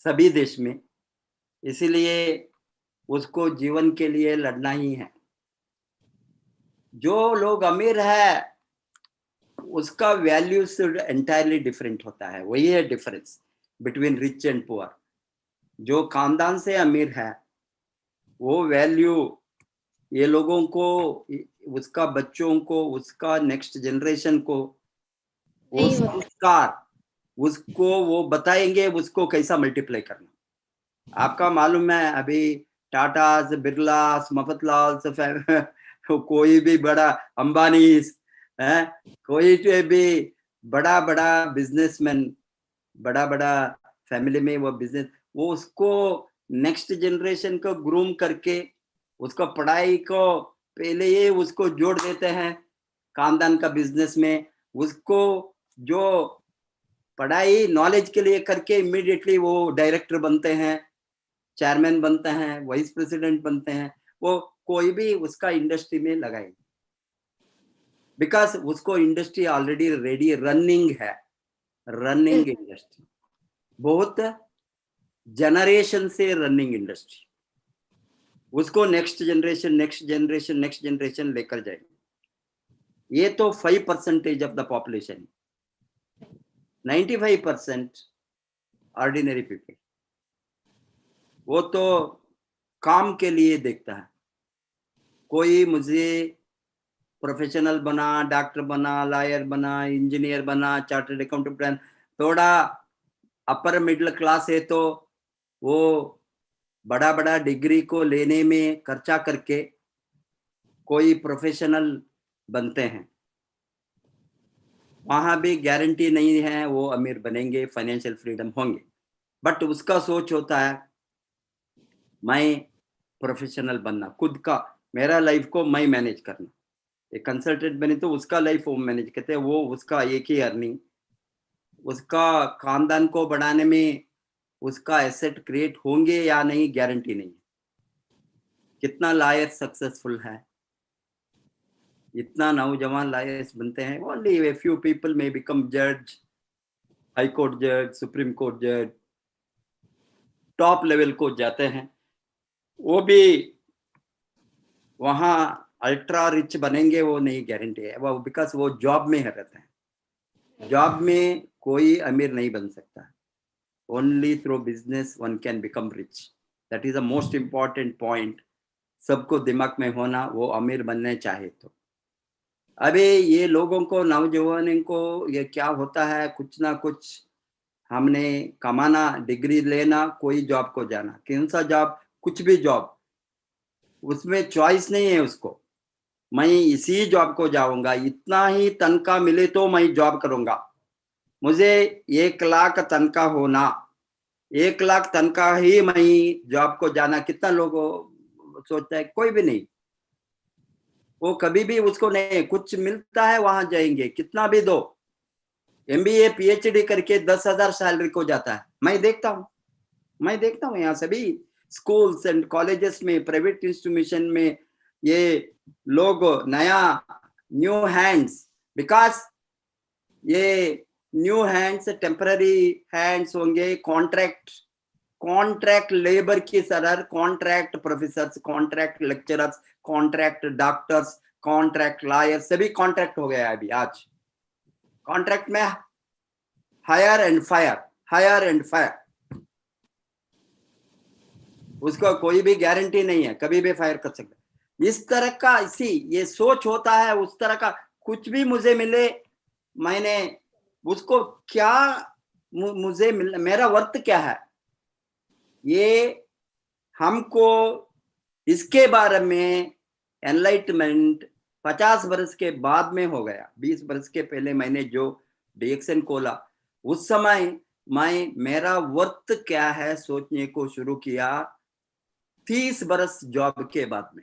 सभी देश में, इसीलिए उसको जीवन के लिए लड़ना ही है। जो लोग अमीर है उसका वैल्यू एंटायरली डिफरेंट होता है, वही है difference between rich and poor. जो खानदान से अमीर है वो वैल्यू ये लोगों को, उसका बच्चों को, उसका नेक्स्ट जनरेशन को वो नहीं होता। संस्कार उसको वो बताएंगे उसको कैसा मल्टीप्लाई करना। आपका मालूम है अभी टाटास, बिरलास, मफतलाल कोई भी बड़ा अंबानी है, कोई भी बड़ा बड़ा बिजनेसमैन, बड़ा बड़ा फैमिली में वो बिजनेस, वो उसको नेक्स्ट जनरेशन को ग्रूम करके उसको पढ़ाई को पहले ही उसको जोड़ देते हैं खानदान का बिजनेस में। उसको जो पढ़ाई नॉलेज के लिए करके इमीडिएटली वो डायरेक्टर बनते हैं, चेयरमैन बनते हैं, वाइस प्रेसिडेंट बनते हैं। वो कोई भी उसका इंडस्ट्री में लगाए बिकॉज उसको इंडस्ट्री ऑलरेडी रेडी रनिंग है, रनिंग इंडस्ट्री बहुत जनरेशन से रनिंग इंडस्ट्री, उसको next generation next generation next generation लेकर जाएंगे। ये तो 5% of the population, 95% ordinary people वो तो काम के लिए देखता है। कोई मुझे प्रोफेशनल बना, डॉक्टर बना, लॉयर बना, इंजीनियर बना, चार्टर्ड अकाउंटेंट बना, थोड़ा अपर मिडिल क्लास है तो वो बड़ा बड़ा डिग्री को लेने में खर्चा करके कोई प्रोफेशनल बनते हैं। वहां भी गारंटी नहीं है वो अमीर बनेंगे, फाइनेंशियल फ्रीडम होंगे, बट उसका सोच होता है मैं प्रोफेशनल बनना, खुद का मेरा लाइफ को मैं मैनेज करना। एक कंसल्टेंट बने तो उसका लाइफ वो मैनेज करते हैं, वो उसका एक ही अर्निंग, उसका खानदान को बढ़ाने में उसका एसेट क्रिएट होंगे या नहीं गारंटी नहीं। कितना लॉयर सक्सेसफुल है, इतना नौजवान लॉयर्स बनते हैं, only a few people may become जज, हाई कोर्ट जज, सुप्रीम कोर्ट जज, टॉप लेवल को जाते हैं। वो भी वहां अल्ट्रा रिच बनेंगे वो नहीं गारंटी है, वो बिकॉज वो जॉब में रहते हैं। जॉब में कोई अमीर नहीं बन सकता, only through business one can become rich. That is the most important point सबको दिमाग में होना, वो अमीर बनने चाहे तो। अभी ये लोगों को, नौजवानों को ये क्या होता है, कुछ ना कुछ हमने कमाना, डिग्री लेना, कोई जॉब को जाना, कौन सा जॉब, कुछ भी जॉब, उसमें चॉइस नहीं है उसको, मैं इसी जॉब को जाऊंगा, इतना ही तनख्वाह मिले तो मैं जॉब करूंगा, मुझे 1 लाख तनख्वाह होना, 1 लाख तनख्वाह ही मैं जॉब को जाना। कितना लोग सोचता है, कोई भी नहीं, वो कभी भी उसको नहीं, कुछ मिलता है वहां जाएंगे, कितना भी दो, MBA PhD करके 10,000 सैलरी को जाता है। मैं देखता हूँ यहाँ सभी स्कूल्स एंड कॉलेजेस में, प्राइवेट इंस्टीट्यूशन में ये लोग नया न्यू हैंड्स, बिकॉज ये न्यू हैंड्स टेम्पररी हैंड्स होंगे, कॉन्ट्रैक्ट लेबर की तरह, contract professors, contract lecturers, contract doctors, contract lawyer, सभी कॉन्ट्रैक्ट हो गया है अभी। आज कॉन्ट्रैक्ट में हायर एंड फायर, उसको कोई भी गारंटी नहीं है, कभी भी फायर कर सकता। इस तरह का इसी ये सोच होता है, उस तरह का कुछ भी मुझे मिले, मैंने उसको क्या मुझे मिल, मेरा वर्थ क्या है, ये हमको इसके बारे में एनलाइटमेंट 50 वर्ष के बाद में हो गया। 20 वर्ष के पहले मैंने जो डिएक्सन खोला, उस समय मैं मेरा वर्थ क्या है सोचने को शुरू किया 30 वर्ष जॉब के बाद में।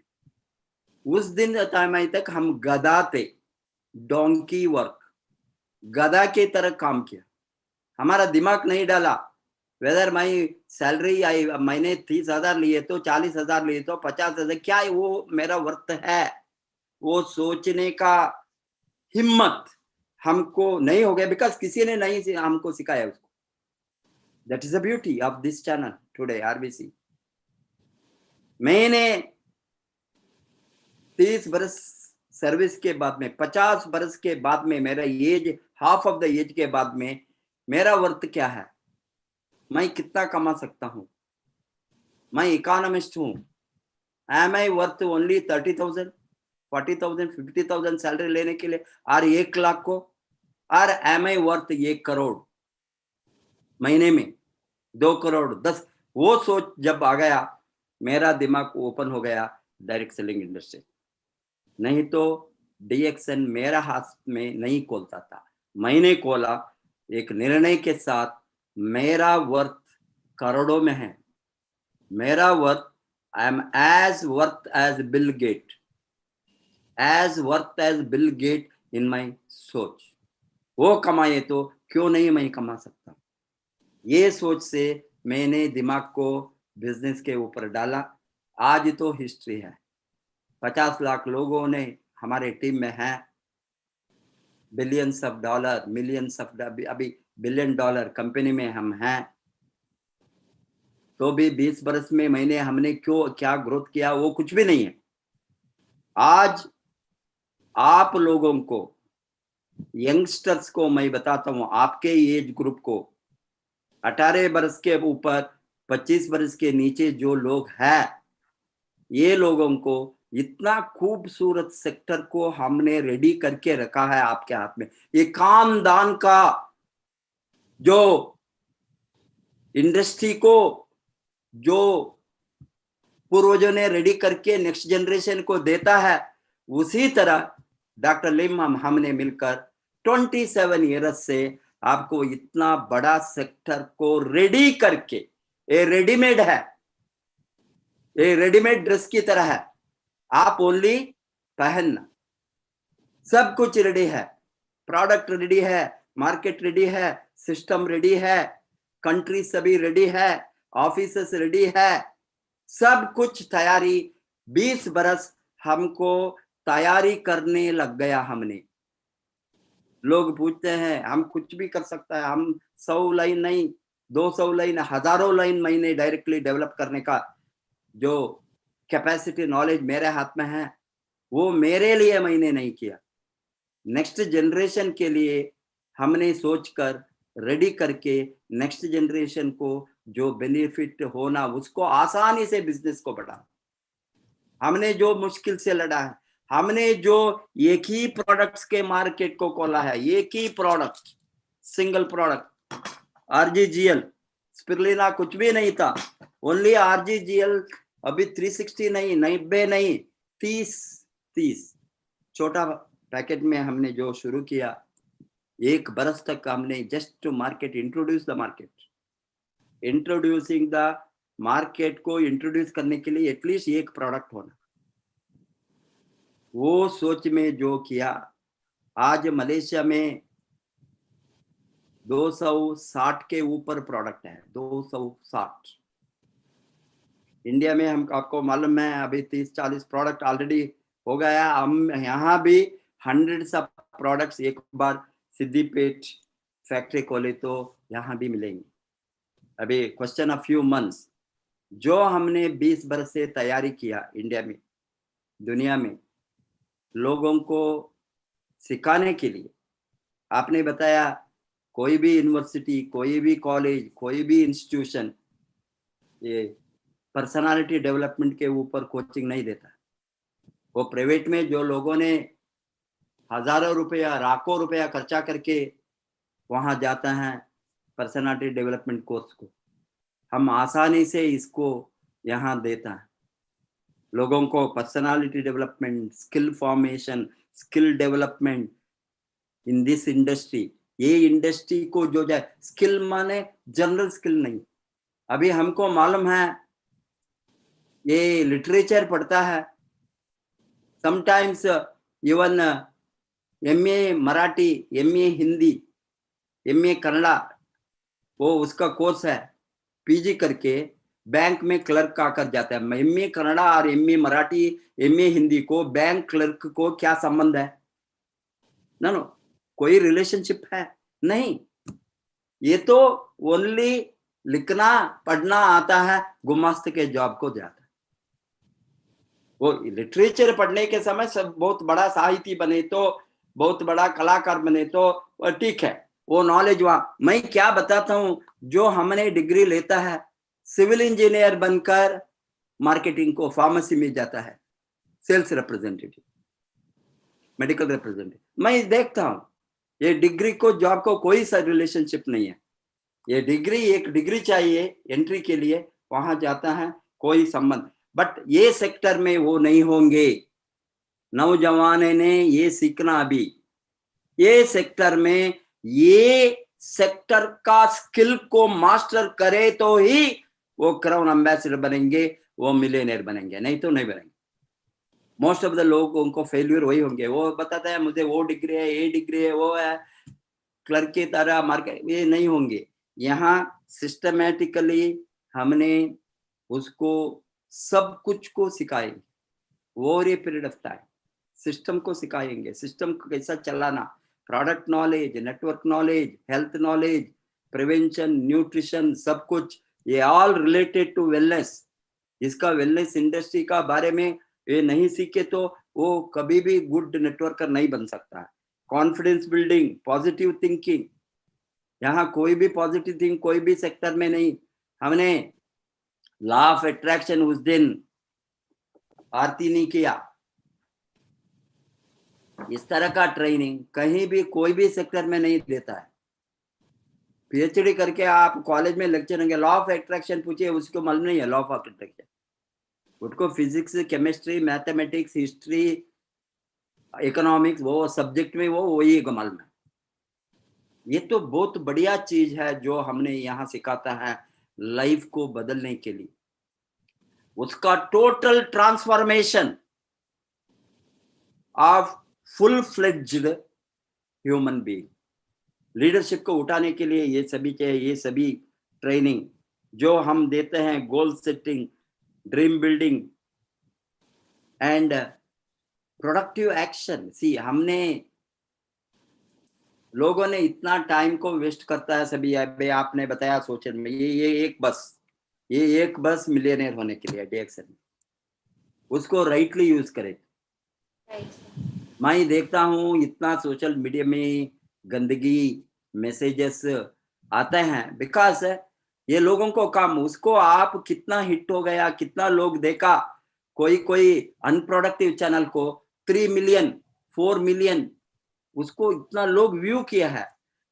उस दिन तक हम गधा थे, डोंकी वर्क, गधा की तरह काम किया, हमारा दिमाग नहीं डाला। वेदर माई सैलरी आई, मैंने 30,000 लिए तो 40,000 लिए तो 50,000, क्या वो मेरा वर्थ है, वो सोचने का हिम्मत हमको नहीं हो गया, बिकॉज किसी ने नहीं हमको सिखाया उसको। That is the beauty of this channel today RBC. मैंने 30 बरस सर्विस के बाद में, 50 बरस के बाद में, मेरा age half of the age के बाद में मेरा वर्थ क्या है, मैं कितना कमा सकता हूं, मैं इकोनॉमिस्ट हूं। एम आई वर्थ ओनली 30,000, 40,000, 50,000 सैलरी लेने के लिए, और 1 लाख को, और एम आई वर्थ 1 करोड़ महीने में, 2 करोड़ 10? वो सोच जब आ गया, मेरा दिमाग ओपन हो गया डायरेक्ट सेलिंग इंडस्ट्री। नहीं तो डीएक्सएन मेरा हाथ में नहीं खोलता था। मैंने खोला एक निर्णय के साथ, मेरा वर्थ करोड़ों में है, मेरा worth, I am as worth as Bill Gate, as worth as Bill Gate in my सोच। वो कमाए तो क्यों नहीं मैं कमा सकता, ये सोच से मैंने दिमाग को बिजनेस के ऊपर डाला। आज तो हिस्ट्री है, 50 लाख लोगों ने हमारे टीम में है, billions of dollar, millions of, अभी $1 बिलियन कंपनी में हम हैं। तो भी 20 बरस में मैंने हमने क्या ग्रोथ किया, वो कुछ भी नहीं है। आज आप लोगों को, यंगस्टर्स को मैं बताता हूं, आपके एज ग्रुप को, 18 बरस के ऊपर 25 बरस के नीचे जो लोग हैं, ये लोगों को इतना खूबसूरत सेक्टर को हमने रेडी करके रखा है आपके हाथ में। ये खानदान का जो इंडस्ट्री को जो पूर्वजों ने रेडी करके नेक्स्ट जनरेशन को देता है, उसी तरह डॉक्टर लिम हमने मिलकर 27 ईयर्स से आपको इतना बड़ा सेक्टर को रेडी करके, ये रेडीमेड है, ये रेडीमेड ड्रेस की तरह है, आप ओनली पहनना। सब कुछ रेडी है, प्रोडक्ट रेडी है, मार्केट रेडी है, सिस्टम रेडी है, कंट्री सभी रेडी है, ऑफिसेस रेडी है, सब कुछ तैयारी। 20 बरस हमको तैयारी करने लग गया हमने। लोग पूछते हैं हम कुछ भी कर सकता है, हम 100 लाइन नहीं, 200 लाइन, हजारों लाइन मैंने डायरेक्टली डेवलप करने का जो कैपेसिटी, नॉलेज मेरे हाथ में है, वो मेरे लिए मैंने नहीं किया, नेक्स्ट जनरेशन के लिए हमने सोचकर रेडी करके नेक्स्ट जनरेशन को जो बेनिफिट होना, उसको आसानी से बिजनेस को बढ़ा। हमने जो मुश्किल से लड़ा है, हमने जो एक ही प्रोडक्ट्स के मार्केट को खोला है, एक ही product, single product, RGGL, spirulina कुछ भी नहीं था, ओनली आरजीजीएल। अभी 360 नहीं, 90 नहीं, 30 छोटा पैकेट में हमने जो शुरू किया, 1 बरस तक हमने just to market, introduce the market, introducing the market को इंट्रोड्यूस करने के लिए एटलीस्ट 1 प्रोडक्ट होना, वो सोच में जो किया। आज मलेशिया में 260 के ऊपर प्रोडक्ट है, 260। इंडिया में हम आपको मालूम है अभी 30-40 प्रोडक्ट ऑलरेडी हो गया। हम यहाँ भी हंड्रेड्स ऑफ प्रोडक्ट्स एक बार सिद्दीपेट फैक्ट्री खोले तो यहाँ भी मिलेंगे। अभी क्वेश्चन ऑफ फ्यू मंथ्स, जो हमने 20 बरस से तैयारी किया इंडिया में, दुनिया में लोगों को सिखाने के लिए। आपने बताया कोई भी यूनिवर्सिटी, कोई भी कॉलेज, कोई भी इंस्टीट्यूशन ये पर्सनालिटी डेवलपमेंट के ऊपर कोचिंग नहीं देता। वो प्राइवेट में जो लोगों ने हजारों रुपया, लाखों रुपया खर्चा करके वहां जाता है पर्सनालिटी डेवलपमेंट कोर्स को, हम आसानी से इसको यहाँ देता है लोगों को। Personality development, skill formation, skill development in this industry, ये इंडस्ट्री को जो जाए, स्किल माने जनरल स्किल नहीं। अभी हमको मालूम है, ये लिटरेचर पढ़ता है, sometimes even MA Marathi, MA Hindi, MA Kannada, वो उसका कोर्स है, PG करके बैंक में क्लर्क आकर जाता है। MA कन्नड़ा और MA मराठी, MA हिंदी को बैंक क्लर्क को क्या संबंध है? नो, कोई रिलेशनशिप है नहीं। ये तो ओनली लिखना पढ़ना आता है, गुमास्त के जॉब को जाता है। वो लिटरेचर पढ़ने के समय सब बहुत बड़ा साहिती बने तो, बहुत बड़ा कलाकार बने तो ठीक है, वो नॉलेज वहां। मैं क्या बताता हूँ, जो हमने डिग्री लेता है, सिविल इंजीनियर बनकर मार्केटिंग को, फार्मेसी में जाता है, सेल्स रिप्रेजेंटेटिव, मेडिकल रिप्रेजेंटेटिव। मैं देखता हूँ ये डिग्री को जॉब को कोई सा रिलेशनशिप नहीं है। ये डिग्री, एक डिग्री चाहिए एंट्री के लिए, वहां जाता है, कोई संबंध। बट ये सेक्टर में वो नहीं होंगे। नौजवान ने ये सीखना अभी, ये सेक्टर में, ये सेक्टर का स्किल को मास्टर करे तो ही वो क्राउन एम्बेसडर बनेंगे, वो मिलियनेयर बनेंगे, नहीं तो नहीं बनेंगे। मोस्ट ऑफ द लोग उनको फेल्यूर वही होंगे। वो बताता है मुझे वो डिग्री है, ये डिग्री है, वो है, क्लर्क की तरह मार्केट, ये नहीं होंगे। यहाँ सिस्टमैटिकली हमने उसको सब कुछ को सिखाएंगे, over a period of time system को सिखाएंगे, सिस्टम को कैसा चलाना, product knowledge, network knowledge, health knowledge, prevention, nutrition, सब कुछ, ये ऑल रिलेटेड टू वेलनेस। इसका वेलनेस इंडस्ट्री का बारे में ये नहीं सीखे तो वो कभी भी गुड नेटवर्कर नहीं बन सकता है। कॉन्फिडेंस बिल्डिंग, पॉजिटिव थिंकिंग, यहाँ कोई भी पॉजिटिव थिंक कोई भी सेक्टर में नहीं। हमने लॉ ऑफ अट्रैक्शन उस दिन आरती नहीं किया। इस तरह का ट्रेनिंग कहीं भी कोई भी सेक्टर में नहीं देता है। PhD करके आप कॉलेज में लेक्चर होंगे, लॉ ऑफ अट्रैक्शन पूछिए, उसको मालूम नहीं है लॉ ऑफ अट्रैक्शन। उसको physics, chemistry, mathematics, history, economics, वो सब्जेक्ट में वो वही मालूम है। ये तो बहुत बढ़िया चीज है जो हमने यहाँ सिखाता है लाइफ को बदलने के लिए। उसका total transformation of full fledged human being, leadership को उठाने के लिए ये सभी चाहिए। ये सभी ट्रेनिंग जो हम देते हैं, goal setting, dream building and productive action. See, हमने लोगों ने इतना टाइम को वेस्ट करता है सभी। अभी आपने बताया सोशल में, ये एक बस मिलियनेयर होने के लिए DXN, उसको राइटली यूज करें। मैं देखता हूँ इतना सोशल मीडिया में गंदगी मैसेजेस आते हैं, बिकॉज ये लोगों को काम, उसको आप कितना हिट हो गया, कितना लोग देखा। कोई अनप्रोडक्टिव चैनल को 3 मिलियन 4 मिलियन उसको इतना लोग व्यू किया है।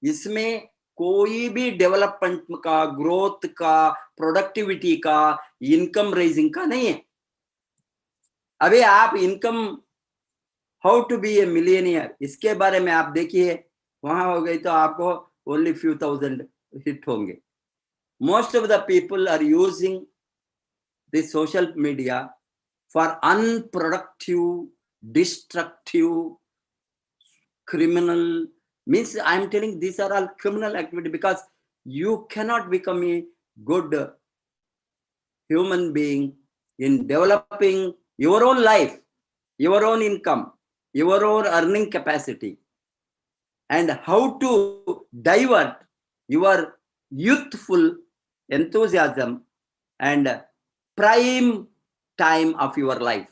इसमें कोई भी डेवलपमेंट का, ग्रोथ का, प्रोडक्टिविटी का, इनकम रेजिंग का नहीं है। अभी आप income, how to be a millionaire, इसके बारे में आप देखिए, वहां हो गई तो आपको ओनली फ्यू थाउजेंड हिट होंगे। Most of the people are using this social media for unproductive, destructive, criminal, means I am telling these are all criminal activity, because you cannot become a good human being in developing your own life, your own income, your own earning capacity, and how to divert your youthful enthusiasm and prime time of your life,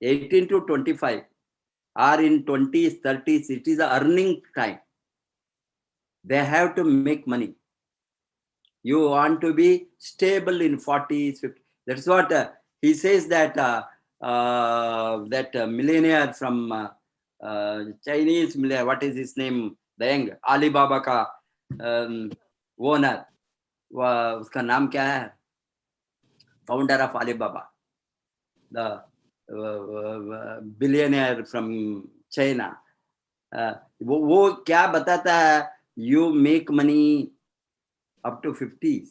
18 to 25 or in 20s, 30s, it is the earning time. They have to make money. You want to be stable in 40s, 50s. That's what he says, that millionaire from Chinese millionaire, what is his name, the young Alibaba का owner, उसका नाम क्या है, founder of Alibaba, the billionaire from China, वो क्या बताता है, you make money up to 50s,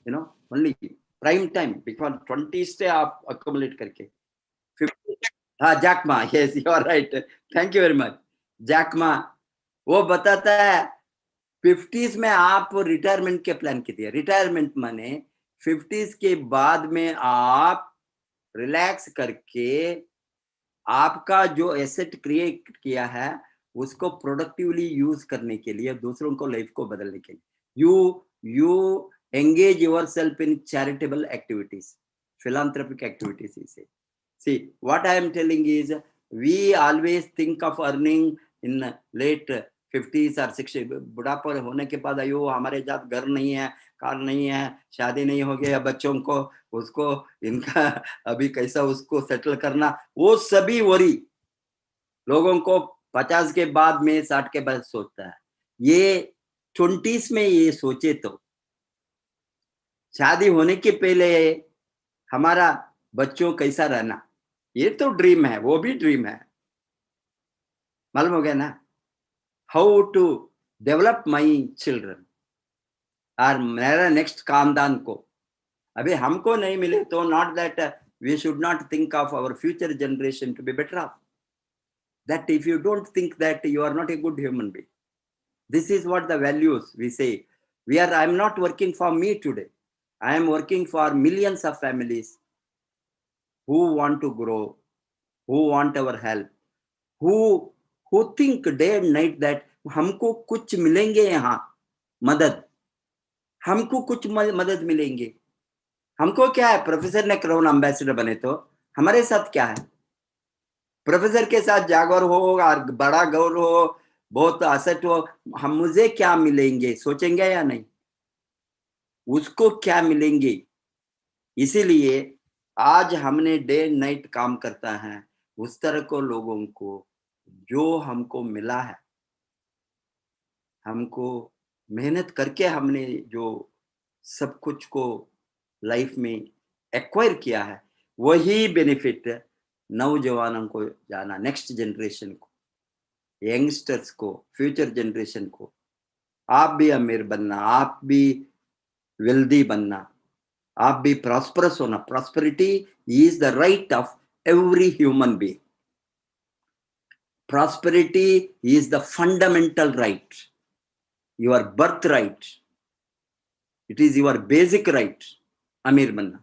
you know, only prime time, because 20s से आप accumulate करके 50 हाँ, Jack Ma, yes you are right, thank you very much. Jack Ma वो बताता है 50s में आप रिटायरमेंट के प्लान कीजिए। रिटायरमेंट माने 50s के बाद में आप रिलैक्स करके आपका जो एसेट क्रिएट किया है उसको प्रोडक्टिवली यूज करने के लिए, दूसरों को लाइफ को बदलने के लिए you engage your self in charitable activities, philanthropic activities he say. See, what I am telling is, we always think of earning in late 50s or 60s. बुढ़ापा होने के बाद अयो हमारे जात घर नहीं है, कार नहीं है, शादी नहीं हो गया, बच्चों को उसको इनका अभी कैसा उसको सेटल करना, वो सभी वरी लोगों को 50 के बाद में 60 के बाद सोचता है। ये 20s में ये सोचे तो शादी होने के पहले हमारा बच्चों कैसा रहना, ये तो ड्रीम है, वो भी ड्रीम है, मालूम हो गया ना। How to develop my children और मेरा नेक्स्ट खानदान को अभी हमको नहीं मिले तो not that we should not think of our future generation to be better off. That if you don't think that you are not a good human being. This is what the values we say. We are, I am not working for me today, I am working for millions of families who want to grow, who want our help, who think day and night that हमको कुछ मिलेंगे, यहाँ मदद, हमको कुछ मदद मिलेंगे। हमको क्या है, प्रोफेसर ने क्राउन एम्बेसडर बने तो हमारे साथ क्या है, प्रोफेसर के साथ जागौर हो और बड़ा गौर हो, बहुत असट हो, हम मुझे क्या मिलेंगे सोचेंगे या नहीं, उसको क्या मिलेंगे। इसीलिए आज हमने डे एंड नाइट काम करता है उस तरह को लोगों को जो हमको मिला है, हमको मेहनत करके हमने जो सब कुछ को लाइफ में एक्वायर किया है, वही बेनिफिट नौजवानों को जाना, नेक्स्ट जनरेशन को, यंगस्टर्स को, फ्यूचर जनरेशन को। आप भी अमीर बनना, आप भी वेल्दी बनना, आप भी प्रॉस्परस होना। Prosperity is the right of every human being. Prosperity is the fundamental right, your birthright. It is your basic right. अमीर बनना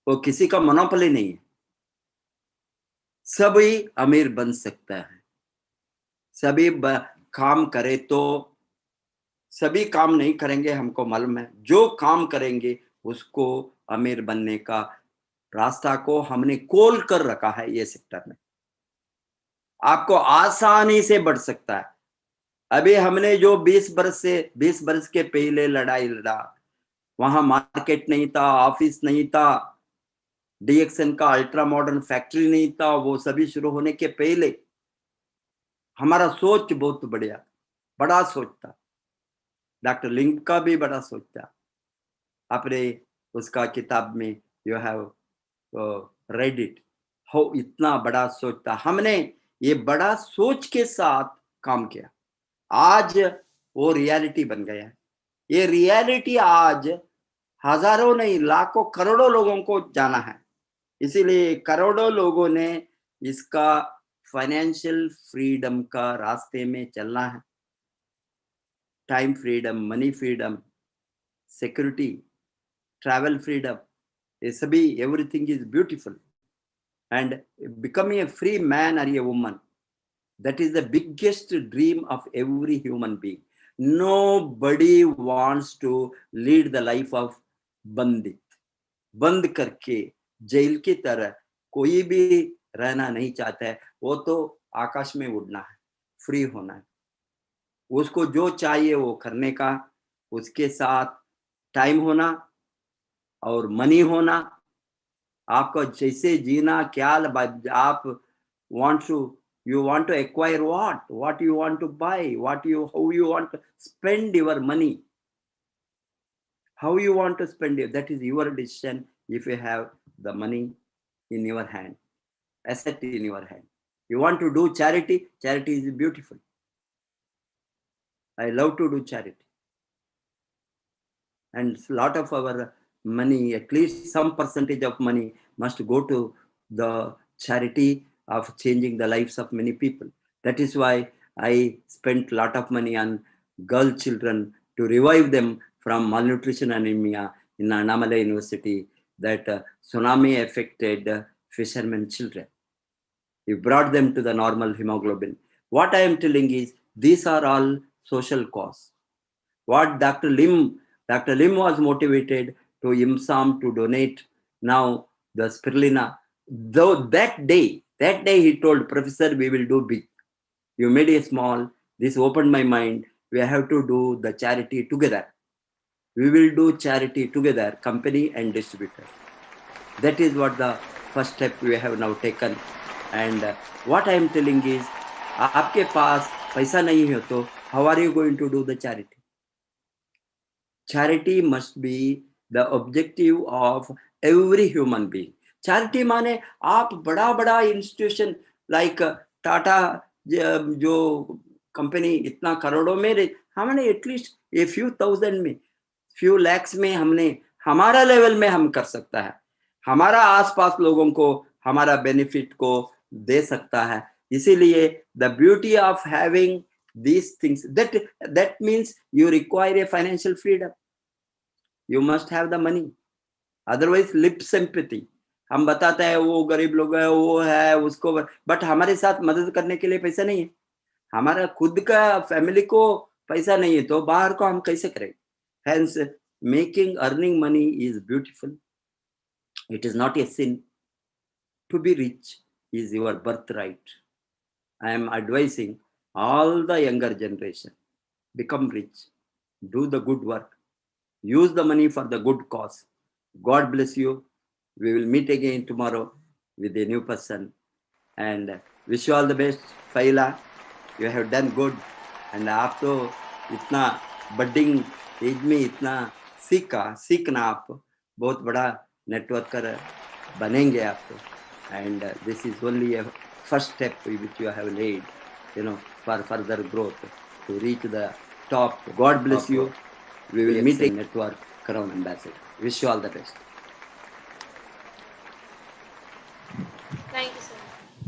वो किसी का मोनोपोली नहीं है, सभी अमीर बन सकता है। सभी काम करे तो, सभी काम नहीं करेंगे, हमको मालूम है। जो काम करेंगे उसको अमीर बनने का रास्ता को हमने खोल कर रखा है ये सेक्टर में, आपको आसानी से बढ़ सकता है। अभी हमने जो 20 बरस के पहले लड़ाई लड़ा, वहां मार्केट नहीं था, ऑफिस नहीं था, डीएक्सन का अल्ट्रा मॉडर्न फैक्ट्री नहीं था, वो सभी शुरू होने के पहले हमारा सोच बहुत बड़ा सोच था। डॉक्टर लिंग का भी बड़ा सोच था, आपने उसका किताब में यू हैव रेड इट, हो इतना बड़ा सोच था। हमने ये बड़ा सोच के साथ काम किया, आज वो रियलिटी बन गया है। ये रियलिटी आज हजारों नहीं लाखों करोड़ों लोगों को जाना है। इसीलिए करोड़ों लोगों ने इसका फाइनेंशियल फ्रीडम का रास्ते में चलना है। Time freedom, money freedom, security, travel freedom, ये सभी everything is beautiful. And becoming a free man और a woman, that is the biggest dream of every human being. Nobody wants to lead the life of बंदित, बंद करके जेल की तरह कोई भी रहना नहीं चाहता है। वो तो आकाश में उड़ना है, फ्री होना है, उसको जो चाहिए वो करने का, उसके साथ टाइम होना और मनी होना। आपको जैसे जीना क्या, आप you want to acquire what you want to buy, how you want to spend your money, how you want to spend it, that is your decision. If you have the money in your hand, asset in your hand, you want to do charity is beautiful. I love to do charity, and a lot of our money, at least some percentage of money must go to the charity of changing the lives of many people. That is why I spent a lot of money on girl children to revive them from malnutrition anemia in Annamalai University, that tsunami affected fishermen children. We brought them to the normal hemoglobin. What I am telling is, these are all social cause. What Dr. Lim was motivated to IMSAM to donate now the spirulina. Though that day he told, Professor, we will do big. You made a small. This opened my mind. We have to do the charity together. We will do charity together, company and distributor. That is what the first step we have now taken. And what I am telling is, आपके पास पैसा नहीं है तो how are you going to do the charity? Charity must be the objective of every human being. Charity माने आप बड़ा institution like टाटा जो कंपनी इतना करोड़ों में, हमने एटलीस्ट a few thousand में, few lakhs में हमने हमारा लेवल में हम कर सकता है, हमारा आसपास लोगों को हमारा बेनिफिट को दे सकता है. इसीलिए the beauty of having these things, that means you require a financial freedom. You must have the money. Otherwise lip sympathy. हम बताते हैं वो गरीब लोग है, वो है उसको, बट हमारे साथ मदद करने के लिए पैसा नहीं है. हमारा खुद का फैमिली को पैसा नहीं है तो बाहर को हम कैसे करें? Hence, earning money is beautiful. It is not a sin. To be rich is your birthright. I am advising all the younger generation, become rich, do the good work, use the money for the good cause. God bless you. We will meet again tomorrow with a new person, and wish you all the best. Faila, you have done good, and आप तो इतना budding age में इतना सीखना आप बहुत बड़ा नेटवर्कर बनेंगे आप तो. And this is only a first step which you have laid, for further growth to reach the top. God bless you. We will meet a network Crown Ambassador. Wish you all the best.